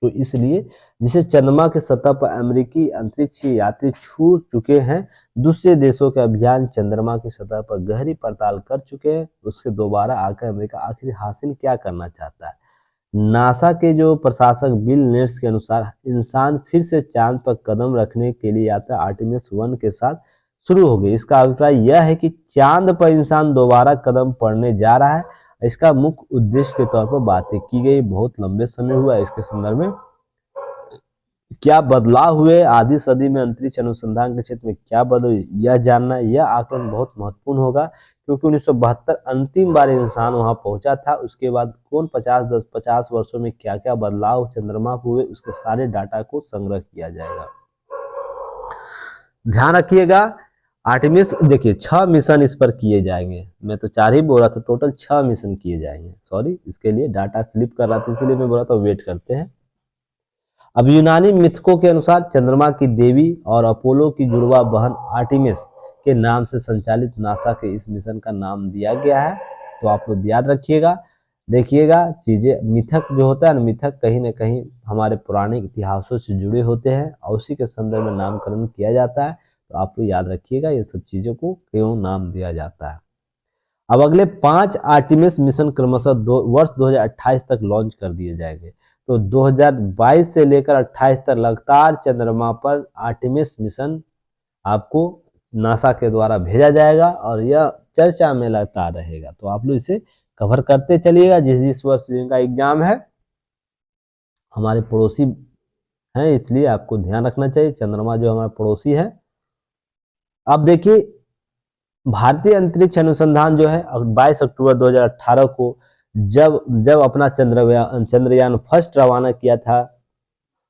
तो इसलिए जिसे चंद्रमा की सतह पर अमेरिकी अंतरिक्ष यात्री छू चुके हैं, दूसरे देशों के अभियान चंद्रमा की सतह पर गहरी पड़ताल कर चुके हैं, उसके दोबारा आकर अमेरिका आखिर हासिल क्या करना चाहता है। नासा के जो प्रशासक बिल नेट्स के अनुसार इंसान फिर से चांद पर कदम रखने के लिए यात्रा आर्टेमिस 1 के साथ शुरू हो गई। इसका अभिप्राय यह है कि चांद पर इंसान दोबारा कदम पड़ने जा रहा है। इसका मुख्य उद्देश्य के तौर पर बातें की गई, बहुत लंबे समय हुआ इसके संदर्भ में क्या बदलाव हुए, आधी सदी में अंतरिक्ष अनुसंधान के क्षेत्र में क्या बदल, यह जानना, यह आकलन बहुत महत्वपूर्ण होगा। क्योंकि 1972 अंतिम बार इंसान वहां पहुंचा था, उसके बाद कौन 50 वर्षों में क्या क्या बदलाव चंद्रमा पर हुए, उसके सारे डाटा को संग्रह किया जाएगा। ध्यान रखिएगा, आर्टेमिस देखिए 6 मिशन इस पर किए जाएंगे, मैं तो 4 ही बोल रहा था, टोटल 6 मिशन किए जाएंगे। सॉरी, इसके लिए डाटा स्लिप कर रहा था, इसलिए मैं बोला था वेट करते हैं। अब यूनानी मिथकों के अनुसार चंद्रमा की देवी और अपोलो की जुड़वा बहन आर्टेमिस के नाम से संचालित नासा के इस मिशन का नाम दिया गया है। तो आप लोग याद रखिएगा, देखिएगा चीजें, मिथक जो होता है ना, मिथक कहीं ना कहीं हमारे पुराने इतिहासों से जुड़े होते हैं और उसी के संदर्भ में नामकरण किया जाता है। तो आप लोग याद रखिएगा ये सब चीजों को क्यों नाम दिया जाता है। अब अगले 5 आर्टेमिस मिशन क्रमशः वर्ष 2028 तक लॉन्च कर दिए जाएंगे। तो 2022 से लेकर 28 तक लगातार चंद्रमा पर आर्टेमिस मिशन आपको नासा के द्वारा भेजा जाएगा और यह चर्चा में लगातार रहेगा। तो आप लोग इसे कवर करते चलिएगा। जिस वर्ष जिनका एग्जाम है हमारे पड़ोसी हैं, इसलिए आपको ध्यान रखना चाहिए, चंद्रमा जो हमारा पड़ोसी है। अब देखिए भारतीय अंतरिक्ष अनुसंधान जो है 22 अक्टूबर 2018 को जब जब अपना चंद्रयान फर्स्ट रवाना किया था,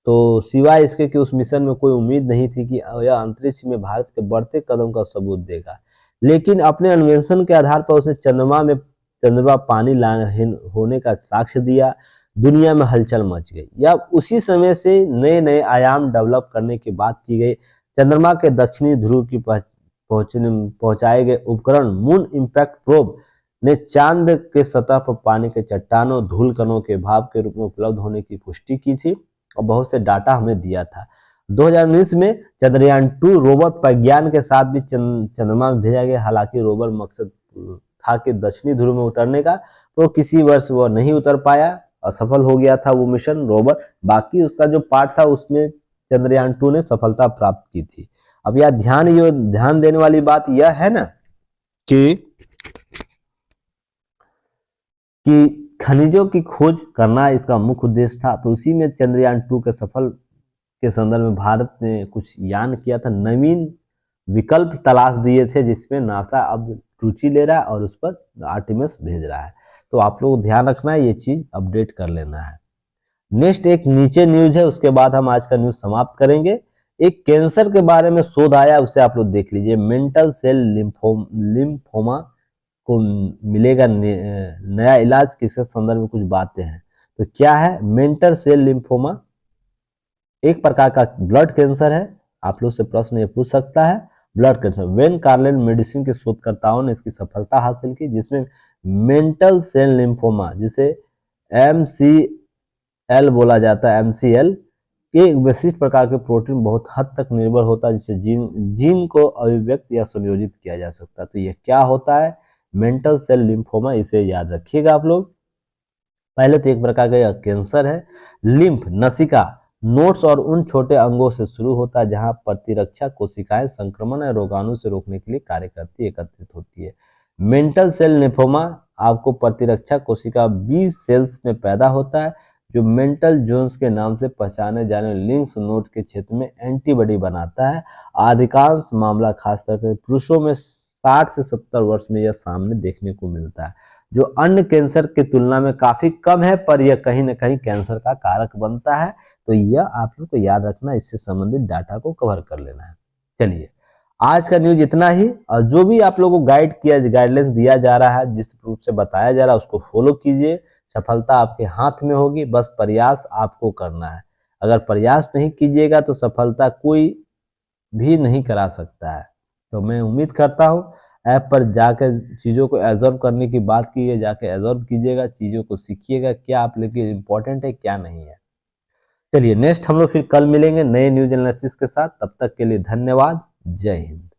तो सिवाय इसके कि उस मिशन में कोई उम्मीद नहीं थी कि यह अंतरिक्ष में भारत के बढ़ते कदम का सबूत देगा, लेकिन अपने अन्वेषण के आधार पर उसने चंद्रमा पानी होने का साक्ष्य दिया। दुनिया में हलचल मच गई। या उसी समय से नए नए आयाम डेवलप करने की बात की गई। चंद्रमा के दक्षिणी ध्रुव की पहुंचाए गए उपकरण मून इम्पैक्ट प्रोब ने चांद के सतह पर पानी के चट्टानों धूल कणों के भाप के रूप में उपलब्ध होने की पुष्टि की थी और बहुत से डाटा हमें दिया था। 2019 में चंद्रयान-2 रोवर प्रज्ञान के साथ भी चंद्रमा में भेजा गया। हालांकि रोवर मकसद था कि दक्षिणी ध्रुव में उतरने का, तो किसी वर्ष वह नहीं उतर पाया, असफल हो गया था वो मिशन रोवर। बाकी उसका जो पार्ट था उसमें चंद्रयान-2 ने सफलता प्राप्त की थी। अब यह ध्यान देने वाली बात यह है ना कि खनिजों की खोज करना इसका मुख्य उद्देश्य था। तो उसी में चंद्रयान-2 के सफल के संदर्भ में भारत ने कुछ यान किया था, नवीन विकल्प तलाश दिए थे, जिसमें नासा अब रुचि ले रहा है और उस पर आर्टेमिस भेज रहा है। तो आप लोग ध्यान रखना है, ये चीज अपडेट कर लेना है। नेक्स्ट एक नीचे न्यूज है, उसके बाद हम आज का न्यूज समाप्त करेंगे। एक कैंसर के बारे में शोध आया, उसे आप लोग देख लीजिए। मेंटल सेल लिम्फोमा को मिलेगा नया इलाज, किसके संदर्भ में कुछ बातें हैं। तो क्या है मेंटल सेल लिम्फोमा? एक प्रकार का ब्लड कैंसर है। आप लोग से प्रश्न ये पूछ सकता है, ब्लड कैंसर। वेन कार्लेन मेडिसिन के शोधकर्ताओं ने इसकी सफलता हासिल की, जिसमें मेंटल सेल लिम्फोमा, जिसे MCL बोला जाता है, MCL एक विशिष्ट प्रकार के प्रोटीन बहुत हद तक निर्भर होता है, जिसे जीन को अभिव्यक्त या संयोजित किया जा सकता है। तो ये क्या होता है मेंटल सेल लिम्फोमा, इसे याद रखिएगा आप लोग। पहले तो एक प्रकार का यह कैंसर है। लिम्फ नसिका नोड्स और उन छोटे अंगों से शुरू होता है जहां प्रतिरक्षा कोशिकाएं संक्रमण या रोगाणु से रोकने के लिए कार्य करती एकत्रित होती है। मेंटल सेल लिम्फोमा आपको प्रतिरक्षा कोशिका बी सेल्स में पैदा होता है, जो मेंटल जोन्स के नाम से पहचाने जाने लिंक्स नोड के क्षेत्र में एंटीबॉडी बनाता है। अधिकांश मामला खासकर के पुरुषों में 60 से 70 वर्ष में यह सामने देखने को मिलता है, जो अन्य कैंसर की तुलना में काफी कम है, पर यह कहीं न कहीं कैंसर का कारक बनता है। तो यह आप लोग को याद रखना, इससे संबंधित डाटा को कवर कर लेना है। चलिए आज का न्यूज इतना ही, और जो भी आप लोगों को गाइडलाइंस दिया जा रहा है, जिस रूप से बताया जा रहा है, उसको फॉलो कीजिए। सफलता आपके हाथ में होगी, बस प्रयास आपको करना है। अगर प्रयास नहीं कीजिएगा तो सफलता कोई भी नहीं करा सकता है। तो मैं उम्मीद करता हूँ ऐप पर जाकर चीज़ों को एब्जॉर्ब करने की बात की है, जाकर एब्जॉर्ब कीजिएगा, चीज़ों को सीखिएगा, क्या आप लेके इम्पोर्टेंट है क्या नहीं है। चलिए नेक्स्ट हम लोग फिर कल मिलेंगे नए न्यूज एनालिसिस के साथ। तब तक के लिए धन्यवाद। जय हिंद।